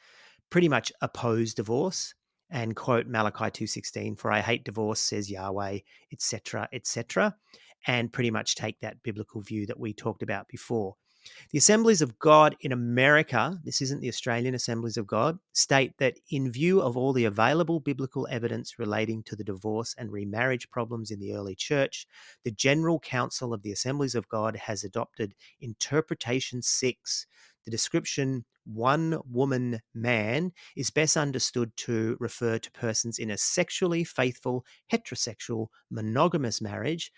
Speaker 2: pretty much oppose divorce and quote Malachi 2:16, "For I hate divorce, says Yahweh," etc., etc., and pretty much take that biblical view that we talked about before. The Assemblies of God in America, this isn't the Australian Assemblies of God, state that in view of all the available biblical evidence relating to the divorce and remarriage problems in the early church, the General Council of the Assemblies of God has adopted Interpretation 6. The description one woman man is best understood to refer to persons in a sexually faithful, heterosexual, monogamous marriage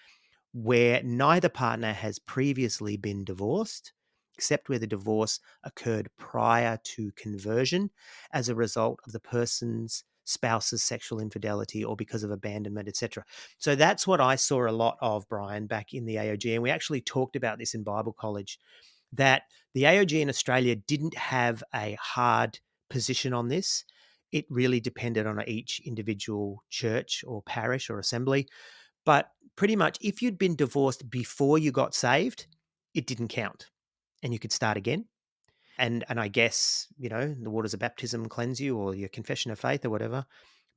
Speaker 2: where neither partner has previously been divorced, except where the divorce occurred prior to conversion as a result of the person's spouse's sexual infidelity or because of abandonment, etc. So that's what I saw a lot of, Brian, back in the AOG. And we actually talked about this in Bible college, that the AOG in Australia didn't have a hard position on this. It really depended on each individual church or parish or assembly. But pretty much if you'd been divorced before you got saved, it didn't count and you could start again. And I guess, the waters of baptism cleanse you or your confession of faith or whatever.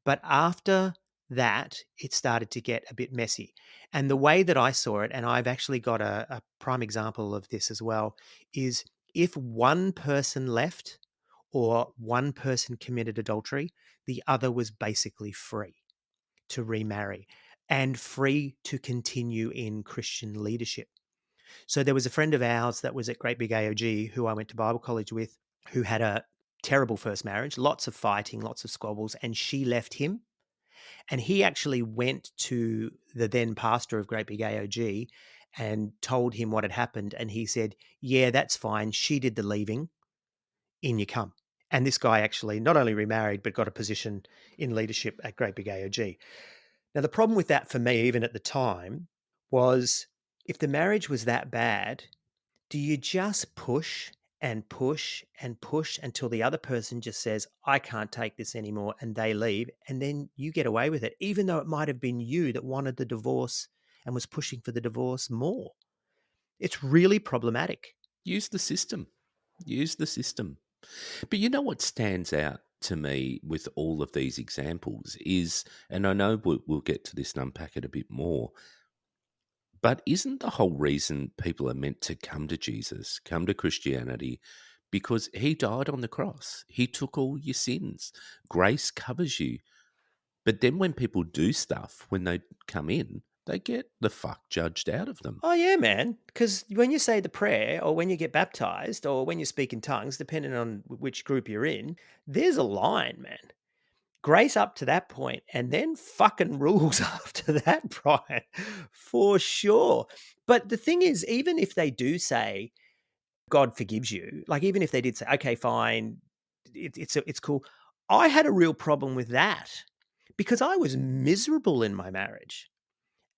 Speaker 2: But after that, it started to get a bit messy. And the way that I saw it, and I've actually got a prime example of this as well, is if one person left or one person committed adultery, the other was basically free to remarry and free to continue in Christian leadership. So there was a friend of ours that was at Great Big AOG who I went to Bible college with, who had a terrible first marriage, lots of fighting, lots of squabbles, and she left him. And he actually went to the then pastor of Great Big AOG and told him what had happened. And he said, yeah, that's fine. She did the leaving. In you come. And this guy actually not only remarried, but got a position in leadership at Great Big AOG. Now, the problem with that for me, even at the time, was if the marriage was that bad, do you just push and push and push until the other person just says, I can't take this anymore, and they leave, and then you get away with it, even though it might have been you that wanted the divorce and was pushing for the divorce more? It's really problematic.
Speaker 1: Use the system. Use the system. But you know what stands out to me with all of these examples is, and I know we'll get to this and unpack it a bit more, but isn't the whole reason people are meant to come to Jesus, come to Christianity, because he died on the cross? He took all your sins. Grace covers you. But then when people do stuff, when they come in, they get the fuck judged out of them.
Speaker 2: Oh, yeah, man. Because when you say the prayer or when you get baptized or when you speak in tongues, depending on which group you're in, there's a line, man. Grace up to that point and then fucking rules after that, Brian, for sure. But the thing is, even if they do say God forgives you, like even if they did say, okay, fine, it's cool. I had a real problem with that because I was miserable in my marriage.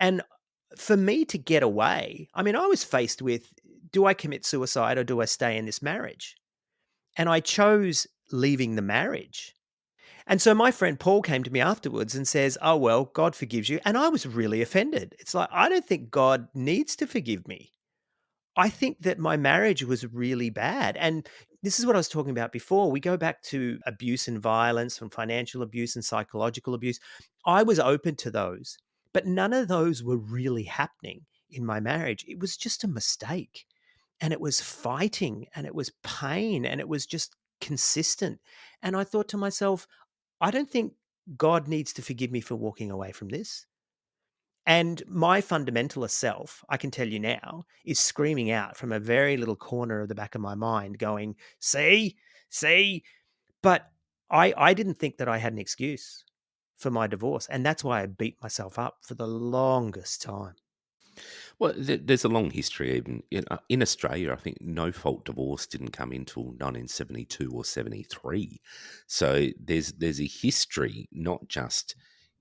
Speaker 2: And for me to get away, I mean, I was faced with, do I commit suicide or do I stay in this marriage? And I chose leaving the marriage. And so my friend Paul came to me afterwards and says, oh, well, God forgives you. And I was really offended. It's like, I don't think God needs to forgive me. I think that my marriage was really bad. And this is what I was talking about before. We go back to abuse and violence, from financial abuse and psychological abuse. I was open to those, but none of those were really happening in my marriage. It was just a mistake. And it was fighting and it was pain and it was just consistent. And I thought to myself, I don't think God needs to forgive me for walking away from this. And my fundamentalist self, I can tell you now, is screaming out from a very little corner of the back of my mind going, see. But I didn't think that I had an excuse for my divorce. And that's why I beat myself up for the longest time.
Speaker 1: Well, there's a long history. Even in Australia, I think no fault divorce didn't come in until 1972 or 73. So there's a history, not just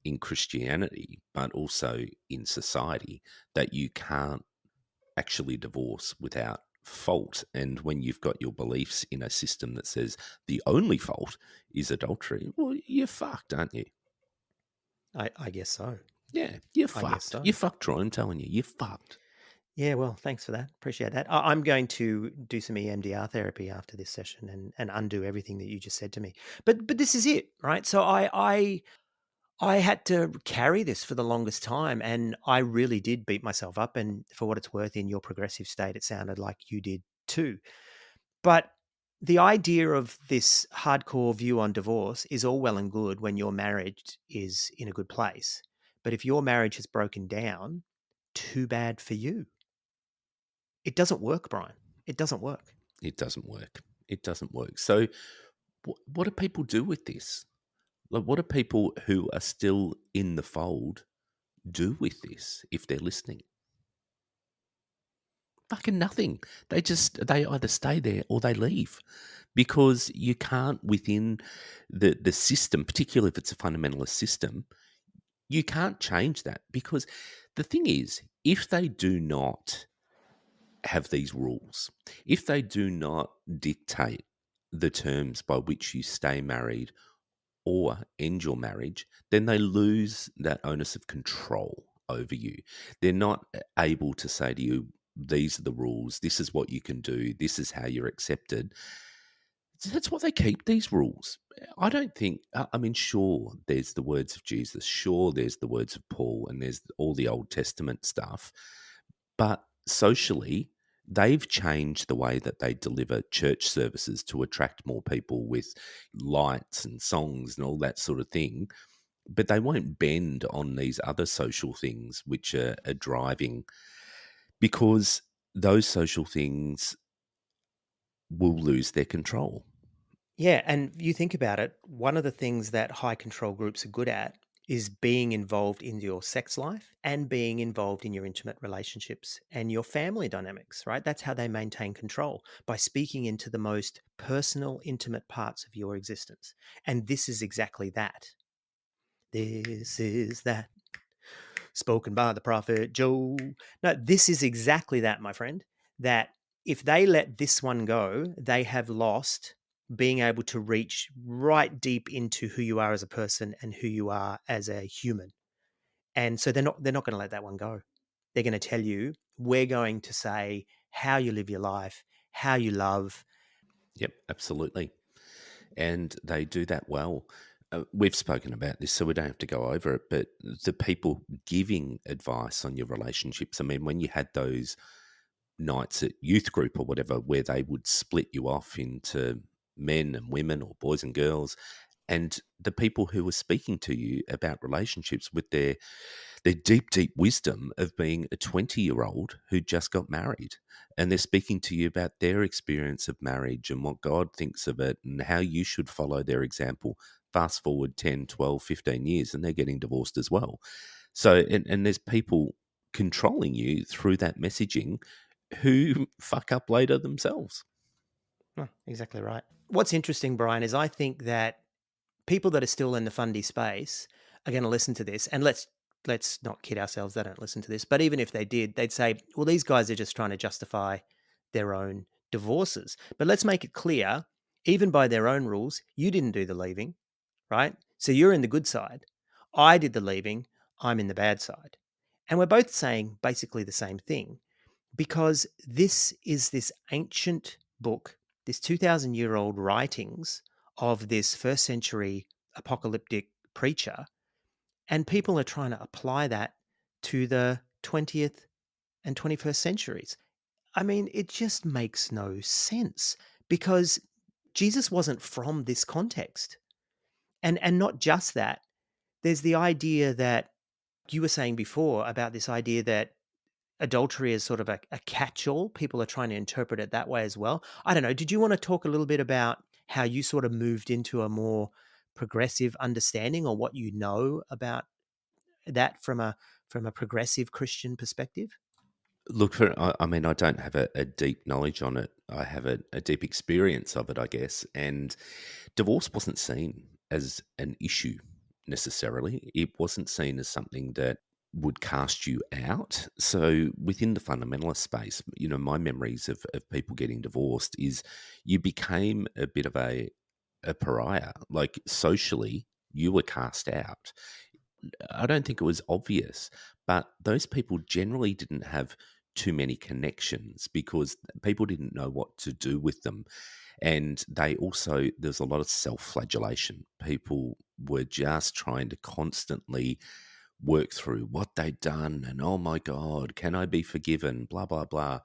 Speaker 1: in Christianity, but also in society, that you can't actually divorce without fault. And when you've got your beliefs in a system that says the only fault is adultery, well, you're fucked, aren't you?
Speaker 2: I guess so.
Speaker 1: Yeah, you're
Speaker 2: I guess
Speaker 1: fucked.
Speaker 2: so.
Speaker 1: You're fucked, Troy. I'm telling you, you're fucked.
Speaker 2: Yeah, well, thanks for that. Appreciate that. I'm going to do some EMDR therapy after this session and undo everything that you just said to me. But this is it, right? So I had to carry this for the longest time, and I really did beat myself up. And for what it's worth, in your progressive state, it sounded like you did too. But the idea of this hardcore view on divorce is all well and good when your marriage is in a good place. But if your marriage has broken down, too bad for you. It doesn't work, Brian. It doesn't work.
Speaker 1: It doesn't work. It doesn't work. So, what do people do with this? Like, what do people who are still in the fold do with this if they're listening? Fucking nothing. They either stay there or they leave, because you can't, within the system, particularly if it's a fundamentalist system, you can't change that. Because the thing is, if they do not have these rules, if they do not dictate the terms by which you stay married or end your marriage, then they lose that onus of control over you. They're not able to say to you, these are the rules, this is what you can do, this is how you're accepted. That's why they keep these rules. I don't think, I mean, sure, there's the words of Jesus, sure, there's the words of Paul, and there's all the Old Testament stuff. But socially, they've changed the way that they deliver church services to attract more people with lights and songs and all that sort of thing. But they won't bend on these other social things which are driving, because those social things will lose their control.
Speaker 2: Yeah, and you think about it, one of the things that high control groups are good at is being involved in your sex life and being involved in your intimate relationships and your family dynamics, right? That's how they maintain control, by speaking into the most personal, intimate parts of your existence. And this is exactly that. This is that, spoken by the prophet Joe. No, this is exactly that, my friend. That if they let this one go, they have lost being able to reach right deep into who you are as a person and who you are as a human. And so they're not going to let that one go. They're going to tell you, we're going to say how you live your life, how you love.
Speaker 1: Yep, absolutely. And they do that well. We've spoken about this, so we don't have to go over it. But the people giving advice on your relationships, I mean, when you had those nights at youth group or whatever, where they would split you off into men and women or boys and girls, and the people who were speaking to you about relationships with their deep, deep wisdom of being a 20-year-old who just got married. And they're speaking to you about their experience of marriage and what God thinks of it and how you should follow their example. Fast forward 10, 12, 15 years, and they're getting divorced as well. So, and there's people controlling you through that messaging who fuck up later themselves.
Speaker 2: Oh, exactly right. What's interesting, Brian, is I think that people that are still in the fundy space are going to listen to this, and let's not kid ourselves, they don't listen to this, but even if they did, they'd say, well, these guys are just trying to justify their own divorces. But let's make it clear, even by their own rules, you didn't do the leaving, right? So you're in the good side. I did the leaving, I'm in the bad side. And we're both saying basically the same thing, because this is this ancient book, this 2,000-year-old writings of this first century apocalyptic preacher, and people are trying to apply that to the 20th and 21st centuries. I mean, it just makes no sense, because Jesus wasn't from this context. And not just that, there's the idea that you were saying before about this idea that adultery is sort of a catch-all. People are trying to interpret it that way as well. I don't know. Did you want to talk a little bit about how you sort of moved into a more progressive understanding, or what you know about that from a progressive Christian perspective?
Speaker 1: Look, I mean, I don't have a deep knowledge on it. I have a deep experience of it, I guess. And divorce wasn't seen as an issue necessarily. It wasn't seen as something that would cast you out. So within the fundamentalist space, my memories of people getting divorced is you became a bit of a pariah. Like socially, you were cast out. I don't think it was obvious, but those people generally didn't have too many connections because people didn't know what to do with them. And they also, there's a lot of self flagellation. People were just trying to constantly work through what they'd done and, oh my God, can I be forgiven? Blah, blah, blah.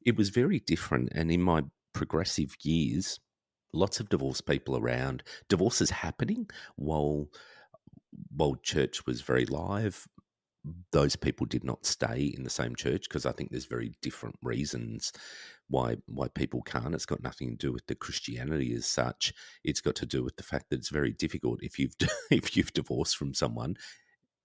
Speaker 1: It was very different. And in my progressive years, lots of divorced people around, divorces happening while church was very live. Those people did not stay in the same church because I think there's very different reasons why people can't. It's got nothing to do with the Christianity as such. It's got to do with the fact that it's very difficult if you've if you've divorced from someone,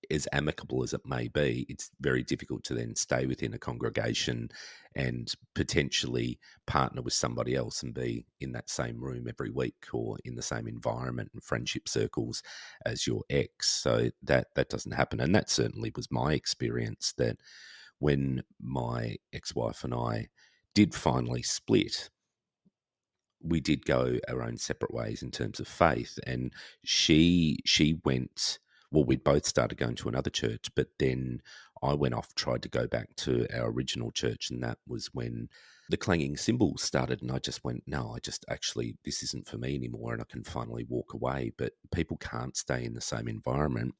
Speaker 1: as amicable as it may be, it's very difficult to then stay within a congregation and potentially partner with somebody else and be in that same room every week or in the same environment and friendship circles as your ex. So that doesn't happen. And that certainly was my experience, that when my ex-wife and I did finally split, we did go our own separate ways in terms of faith. And she went, well, we'd both started going to another church, but then I went off, tried to go back to our original church, and that was when the clanging cymbals started. And I just went, no, I just actually, this isn't for me anymore, and I can finally walk away. But people can't stay in the same environment.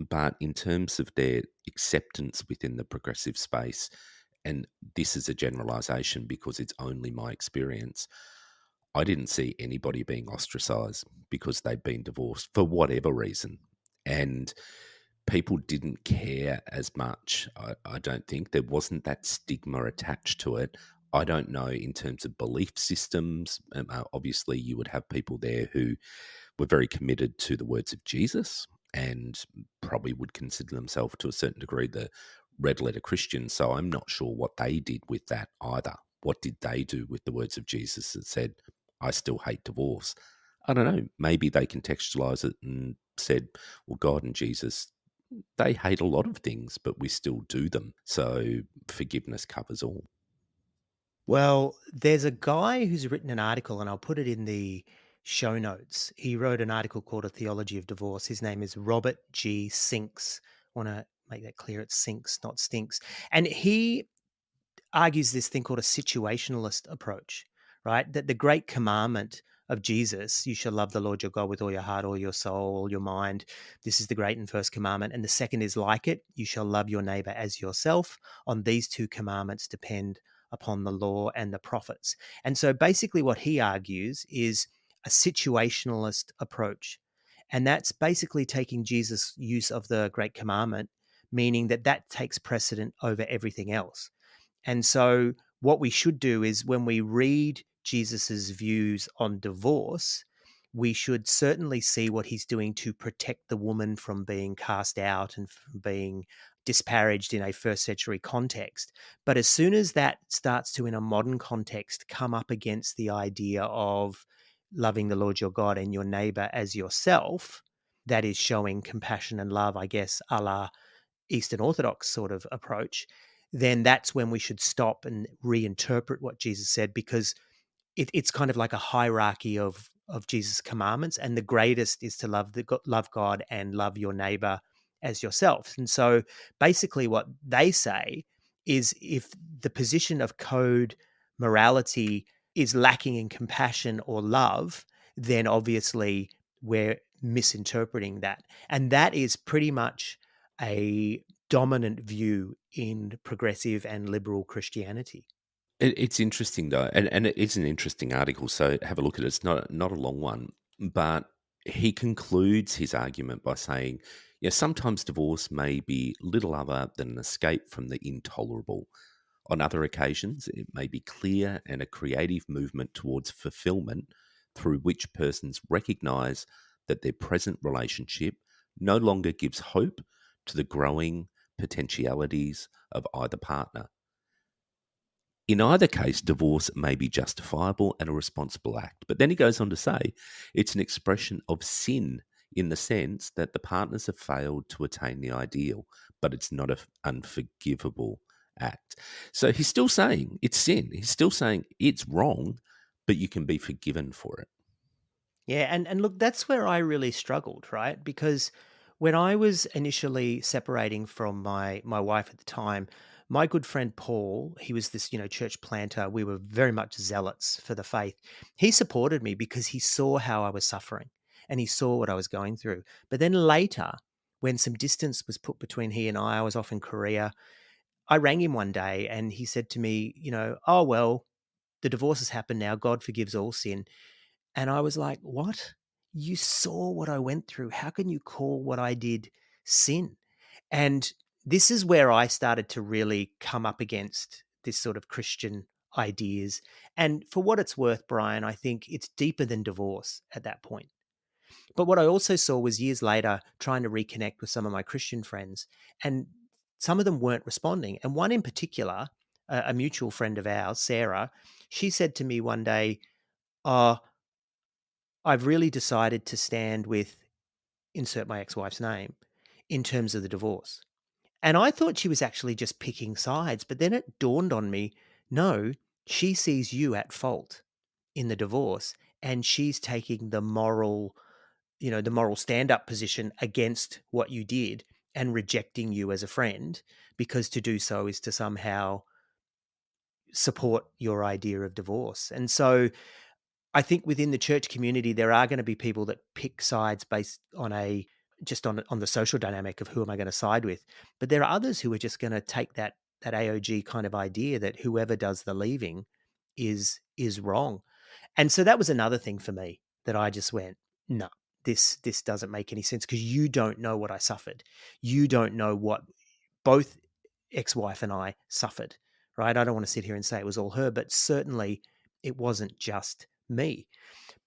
Speaker 1: But in terms of their acceptance within the progressive space and this is a generalization because it's only my experience, I didn't see anybody being ostracized because they'd been divorced for whatever reason. And people didn't care as much. I don't think there wasn't that stigma attached to it. I don't know in terms of belief systems. Obviously, you would have people there who were very committed to the words of Jesus and probably would consider themselves to a certain degree the red letter Christian. So I'm not sure what they did with that either. What did they do with the words of Jesus that said, I still hate divorce? I don't know. Maybe they contextualize it and said, well, God and Jesus, they hate a lot of things, but we still do them. So forgiveness covers all.
Speaker 2: Well, there's a guy who's written an article, and I'll put it in the show notes. He wrote an article called A Theology of Divorce. His name is Robert G. Sinks. Want to make that clear. It's Sinks, not Stinks. And he argues this thing called a situationalist approach, right? That the great commandment of Jesus, you shall love the Lord your God with all your heart, all your soul, all your mind. This is the great and first commandment. And the second is like it, you shall love your neighbor as yourself. On these two commandments depend upon the law and the prophets. And so basically what he argues is a situationalist approach. And that's basically taking Jesus' use of the great commandment, meaning that that takes precedent over everything else. And so, what we should do is when we read Jesus's views on divorce, we should certainly see what he's doing to protect the woman from being cast out and from being disparaged in a first century context. But as soon as that starts to, in a modern context, come up against the idea of loving the Lord your God and your neighbor as yourself, that is showing compassion and love, I guess, a la Eastern Orthodox sort of approach, then that's when we should stop and reinterpret what Jesus said, because it's kind of like a hierarchy of Jesus' commandments, and the greatest is to love God and love your neighbor as yourself. And so, basically, what they say is if the position of code morality is lacking in compassion or love, then obviously we're misinterpreting that, and that is pretty much a dominant view in progressive and liberal Christianity.
Speaker 1: It's interesting though, and it is an interesting article. So have a look at it. It's not a long one, but he concludes his argument by saying, "Yeah, sometimes divorce may be little other than an escape from the intolerable. On other occasions, it may be clear and a creative movement towards fulfillment through which persons recognize that their present relationship no longer gives hope to the growing potentialities of either partner. In either case, divorce may be justifiable and a responsible act." But then he goes on to say it's an expression of sin in the sense that the partners have failed to attain the ideal, but it's not an unforgivable act. So he's still saying it's sin. He's still saying it's wrong, but you can be forgiven for it.
Speaker 2: Yeah, and look, that's where I really struggled, right? Because when I was initially separating from my wife at the time, my good friend Paul, he was this, church planter. We were very much zealots for the faith. He supported me because he saw how I was suffering and he saw what I was going through. But then later, when some distance was put between he and I was off in Korea. I rang him one day and he said to me, oh well, the divorce has happened now. God forgives all sin. And I was like, what? You saw what I went through. How can you call what I did sin? And this is where I started to really come up against this sort of Christian ideas. And for what it's worth, Brian, I think it's deeper than divorce at that point. But what I also saw was years later trying to reconnect with some of my Christian friends, and some of them weren't responding. And one in particular, a mutual friend of ours, Sarah, she said to me one day, oh, I've really decided to stand with insert my ex-wife's name in terms of the divorce. And I thought she was actually just picking sides, but then it dawned on me, no, she sees you at fault in the divorce and she's taking the moral stand-up position against what you did and rejecting you as a friend, because to do so is to somehow support your idea of divorce. And so I think within the church community, there are going to be people that pick sides based on on the social dynamic of who am I going to side with. But there are others who are just going to take that that AOG kind of idea that whoever does the leaving is wrong. And so that was another thing for me that I just went, no, this doesn't make any sense, because you don't know what I suffered. You don't know what both ex-wife and I suffered, right? I don't want to sit here and say it was all her, but certainly it wasn't just me.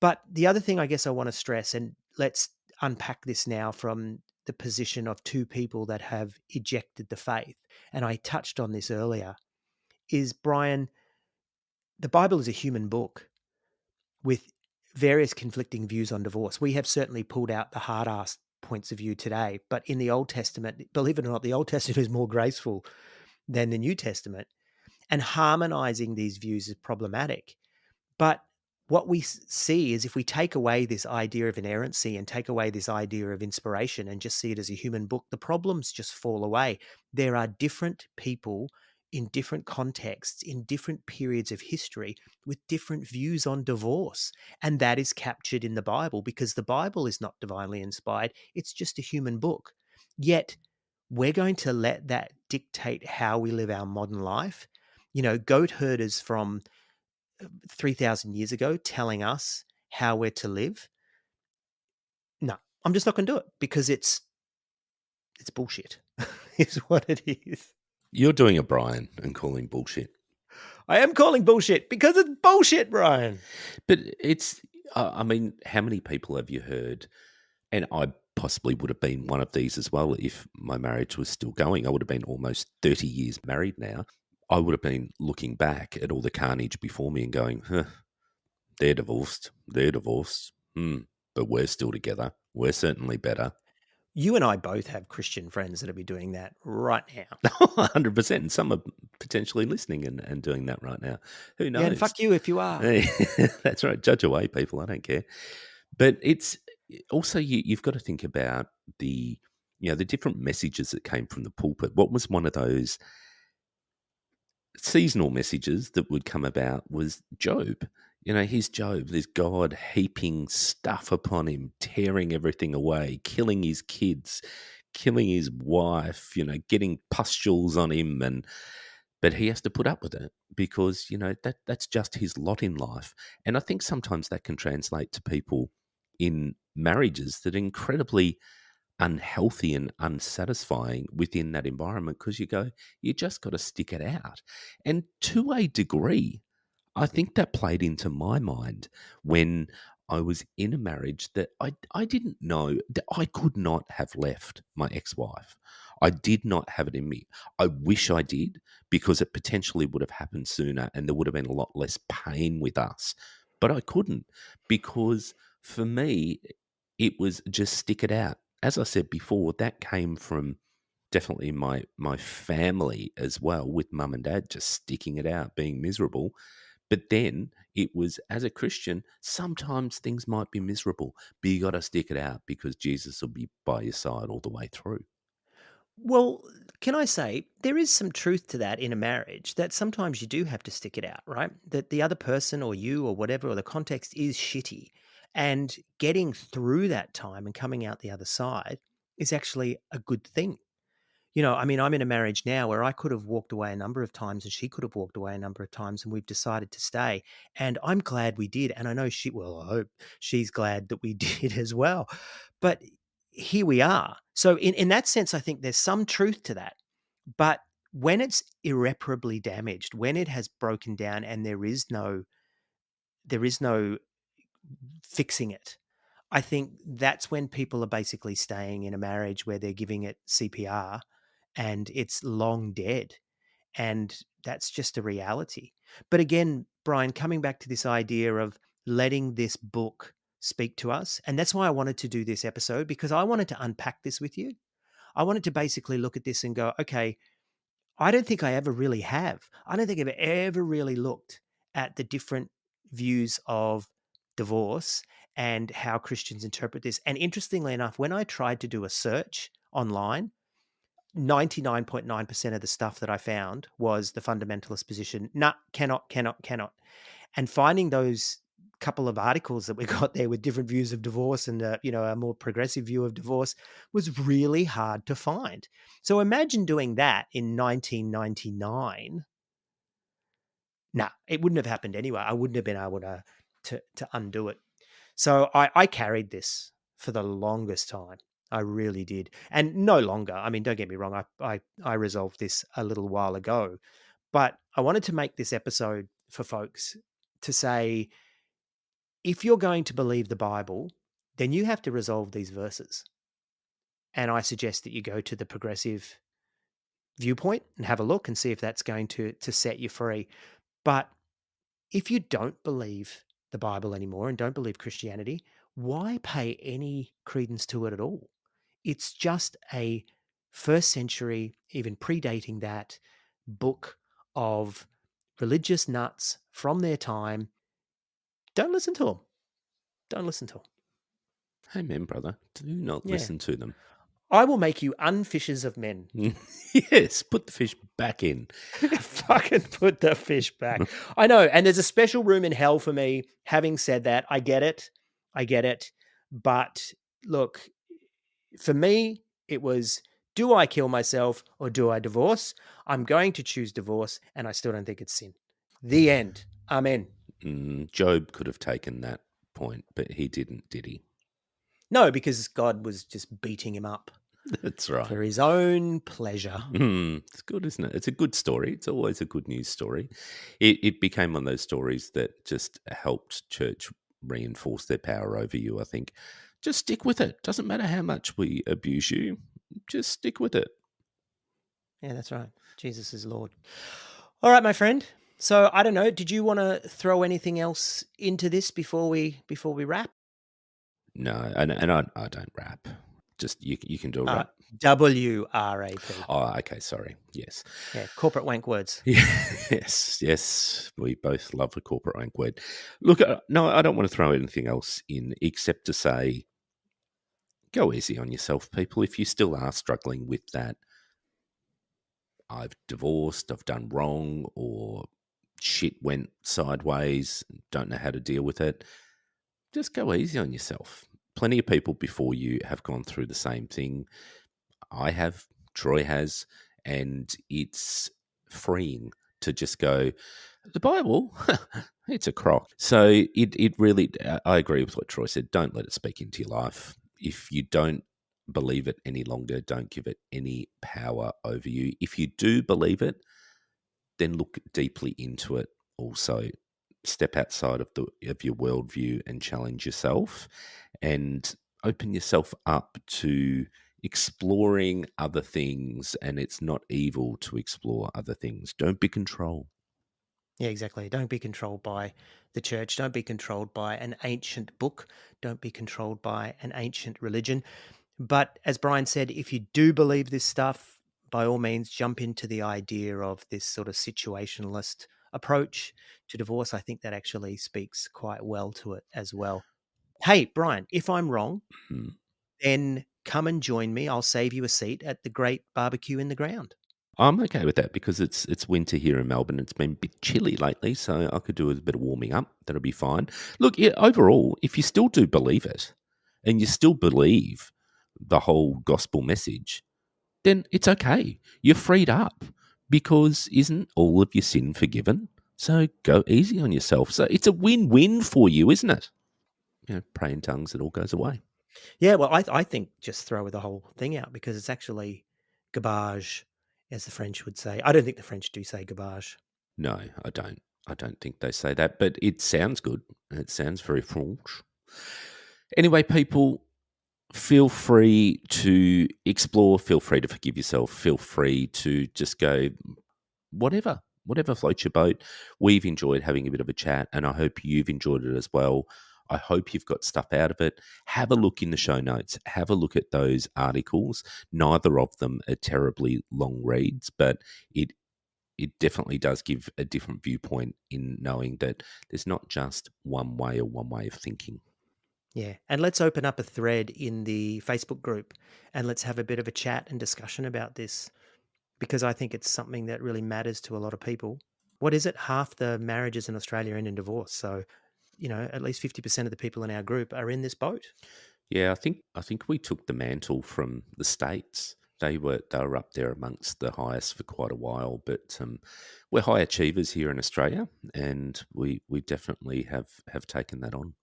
Speaker 2: But the other thing I guess I want to stress, and let's unpack this now from the position of two people that have ejected the faith, and I touched on this earlier, is, Brian, the Bible is a human book with various conflicting views on divorce. We have certainly pulled out the hard-ass points of view today, but in the Old Testament, believe it or not, the Old Testament is more graceful than the New Testament, and harmonizing these views is problematic. But what we see is, if we take away this idea of inerrancy and take away this idea of inspiration and just see it as a human book, the problems just fall away. There are different people in different contexts, in different periods of history, with different views on divorce. And that is captured in the Bible, because the Bible is not divinely inspired. It's just a human book. Yet we're going to let that dictate how we live our modern life. Goat herders from 3,000 years ago telling us how we're to live. No, I'm just not going to do it, because it's bullshit, is what it is.
Speaker 1: You're doing a Brian and calling bullshit.
Speaker 2: I am calling bullshit because it's bullshit, Brian.
Speaker 1: But it's, I mean, how many people have you heard? And I possibly would have been one of these as well if my marriage was still going. I would have been almost 30 years married now. I would have been looking back at all the carnage before me and going, huh, they're divorced. But we're still together. We're certainly better.
Speaker 2: You and I both have Christian friends that'll be doing that right now.
Speaker 1: 100%. And some are potentially listening and doing that right now. Who knows?
Speaker 2: Yeah, and fuck you if you are.
Speaker 1: That's right. Judge away, people. I don't care. But it's also, you've got to think about the different messages that came from the pulpit. What was one of those seasonal messages that would come about was Job. He's Job. There's God heaping stuff upon him, tearing everything away, killing his kids, killing his wife, getting pustules on him, but he has to put up with it because, that's just his lot in life. And I think sometimes that can translate to people in marriages that are incredibly unhealthy and unsatisfying within that environment, because you just got to stick it out. And to a degree, I think that played into my mind when I was in a marriage that I didn't know that I could not have left my ex-wife. I did not have it in me. I wish I did, because it potentially would have happened sooner and there would have been a lot less pain with us. But I couldn't, because for me, it was just stick it out. As I said before, that came from definitely my family as well, with mum and dad just sticking it out, being miserable. But then it was, as a Christian, sometimes things might be miserable, but you got to stick it out because Jesus will be by your side all the way through.
Speaker 2: Well, can I say there is some truth to that in a marriage, that sometimes you do have to stick it out, right? That the other person or you or whatever, or the context is shitty. And getting through that time and coming out the other side is actually a good thing. I mean, I'm in a marriage now where I could have walked away a number of times and she could have walked away a number of times, and we've decided to stay. And I'm glad we did. And I know I hope she's glad that we did as well. But here we are. So in that sense, I think there's some truth to that. But when it's irreparably damaged, when it has broken down and there is no fixing it, I think that's when people are basically staying in a marriage where they're giving it CPR and it's long dead. And that's just a reality. But again, Brian, coming back to this idea of letting this book speak to us, and that's why I wanted to do this episode, because I wanted to unpack this with you. I wanted to basically look at this and go, okay, I don't think I ever really have. I don't think I've ever really looked at the different views of divorce and how Christians interpret this. And interestingly enough, when I tried to do a search online, 99.9% of the stuff that I found was the fundamentalist position. Nah, cannot. And finding those couple of articles that we got there with different views of divorce and a more progressive view of divorce was really hard to find. So imagine doing that in 1999. No, it wouldn't have happened anyway. I wouldn't have been able to undo it. So I carried this for the longest time. I really did. And no longer. I mean, don't get me wrong. I resolved this a little while ago, but I wanted to make this episode for folks to say, if you're going to believe the Bible, then you have to resolve these verses. And I suggest that you go to the progressive viewpoint and have a look and see if that's going to set you free. But if you don't believe the Bible anymore and don't believe Christianity, why pay any credence to it at all? It's just a first century, even predating that, book of religious nuts from their time. Don't listen to them. Don't listen to them.
Speaker 1: Amen, brother. Do not
Speaker 2: Yeah.
Speaker 1: listen to them.
Speaker 2: I will make you unfishers of men.
Speaker 1: Yes, put the fish back in.
Speaker 2: Fucking put the fish back. I know. And there's a special room in hell for me. Having said that, I get it. I get it. But look, for me, it was, do I kill myself or do I divorce? I'm going to choose divorce, and I still don't think it's sin. The end. Amen.
Speaker 1: Job could have taken that point, but he didn't, did he?
Speaker 2: No, because God was just beating him up
Speaker 1: That's right.
Speaker 2: for his own pleasure.
Speaker 1: It's good, isn't it? It's a good story. It's always a good news story. It became one of those stories that just helped church reinforce their power over you, I think. Just stick with it. Doesn't matter how much we abuse you. Just stick with it.
Speaker 2: Yeah, that's right. Jesus is Lord. All right, my friend. So I don't know. Did you want to throw anything else into this before we wrap?
Speaker 1: No, and I don't rap. Just you can do a rap.
Speaker 2: WRAP.
Speaker 1: Oh, okay. Sorry. Yes.
Speaker 2: Yeah, corporate wank words.
Speaker 1: Yes. We both love a corporate rank word. Look, no, I don't want to throw anything else in except to say, go easy on yourself, people. If you still are struggling with that, I've divorced, I've done wrong, or shit went sideways, don't know how to deal with it, just go easy on yourself. Plenty of people before you have gone through the same thing. I have, Troy has, and it's freeing to just go, the Bible, it's a crock. So it really, I agree with what Troy said. Don't let it speak into your life. If you don't believe it any longer, don't give it any power over you. If you do believe it, then look deeply into it also. Step outside of your worldview and challenge yourself and open yourself up to exploring other things, and it's not evil to explore other things. Don't be controlled.
Speaker 2: Yeah, exactly. Don't be controlled by the church. Don't be controlled by an ancient book. Don't be controlled by an ancient religion. But as Brian said, if you do believe this stuff, by all means, jump into the idea of this sort of situationalist approach to divorce. I think that actually speaks quite well to it as well. Hey, Brian, if I'm wrong,
Speaker 1: Mhm.
Speaker 2: then come and join me. I'll save you a seat at the great barbecue in the ground.
Speaker 1: I'm okay with that because it's winter here in Melbourne. It's been a bit chilly lately, so I could do with a bit of warming up. That'll be fine. Look, yeah, overall, if you still do believe it and you still believe the whole gospel message, then it's okay. You're freed up because isn't all of your sin forgiven? So go easy on yourself. So it's a win-win for you, isn't it? Pray in tongues, it all goes away.
Speaker 2: Yeah, well, I think just throw the whole thing out because it's actually garbage, as the French would say. I don't think the French do say garbage.
Speaker 1: No, I don't. I don't think they say that, but it sounds good. It sounds very French. Anyway, people, feel free to explore, feel free to forgive yourself, feel free to just go whatever floats your boat. We've enjoyed having a bit of a chat, and I hope you've enjoyed it as well. I hope you've got stuff out of it. Have a look in the show notes. Have a look at those articles. Neither of them are terribly long reads, but it definitely does give a different viewpoint in knowing that there's not just one way or one way of thinking.
Speaker 2: Yeah, and let's open up a thread in the Facebook group and let's have a bit of a chat and discussion about this because I think it's something that really matters to a lot of people. What is it? Half the marriages in Australia end in divorce. So at least 50% of the people in our group are in this boat.
Speaker 1: Yeah, I think we took the mantle from the States. They were up there amongst the highest for quite a while, but we're high achievers here in Australia, and we definitely have taken that on.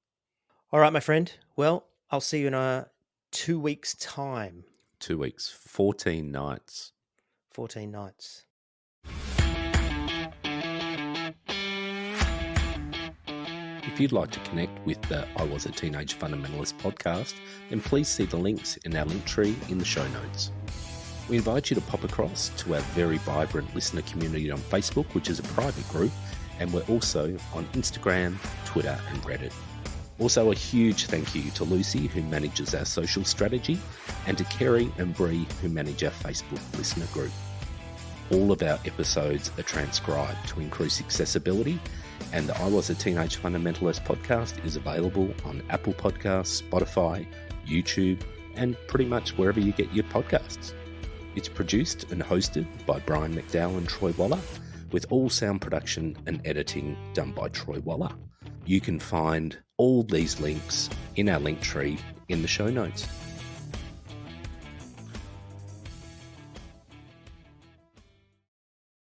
Speaker 2: All right, my friend. Well, I'll see you in 2 weeks' time.
Speaker 1: 2 weeks, 14 nights.
Speaker 2: 14 nights.
Speaker 1: If you'd like to connect with the I Was a Teenage Fundamentalist podcast, then please see the links in our link tree in the show notes. We invite you to pop across to our very vibrant listener community on Facebook, which is a private group, and we're also on Instagram, Twitter, and Reddit. Also, a huge thank you to Lucy, who manages our social strategy, and to Kerry and Bree, who manage our Facebook listener group. All of our episodes are transcribed to increase accessibility, and the I Was a Teenage Fundamentalist podcast is available on Apple Podcasts, Spotify, YouTube, and pretty much wherever you get your podcasts. It's produced and hosted by Brian McDowell and Troy Waller, with all sound production and editing done by Troy Waller. You can find all these links in our link tree in the show notes.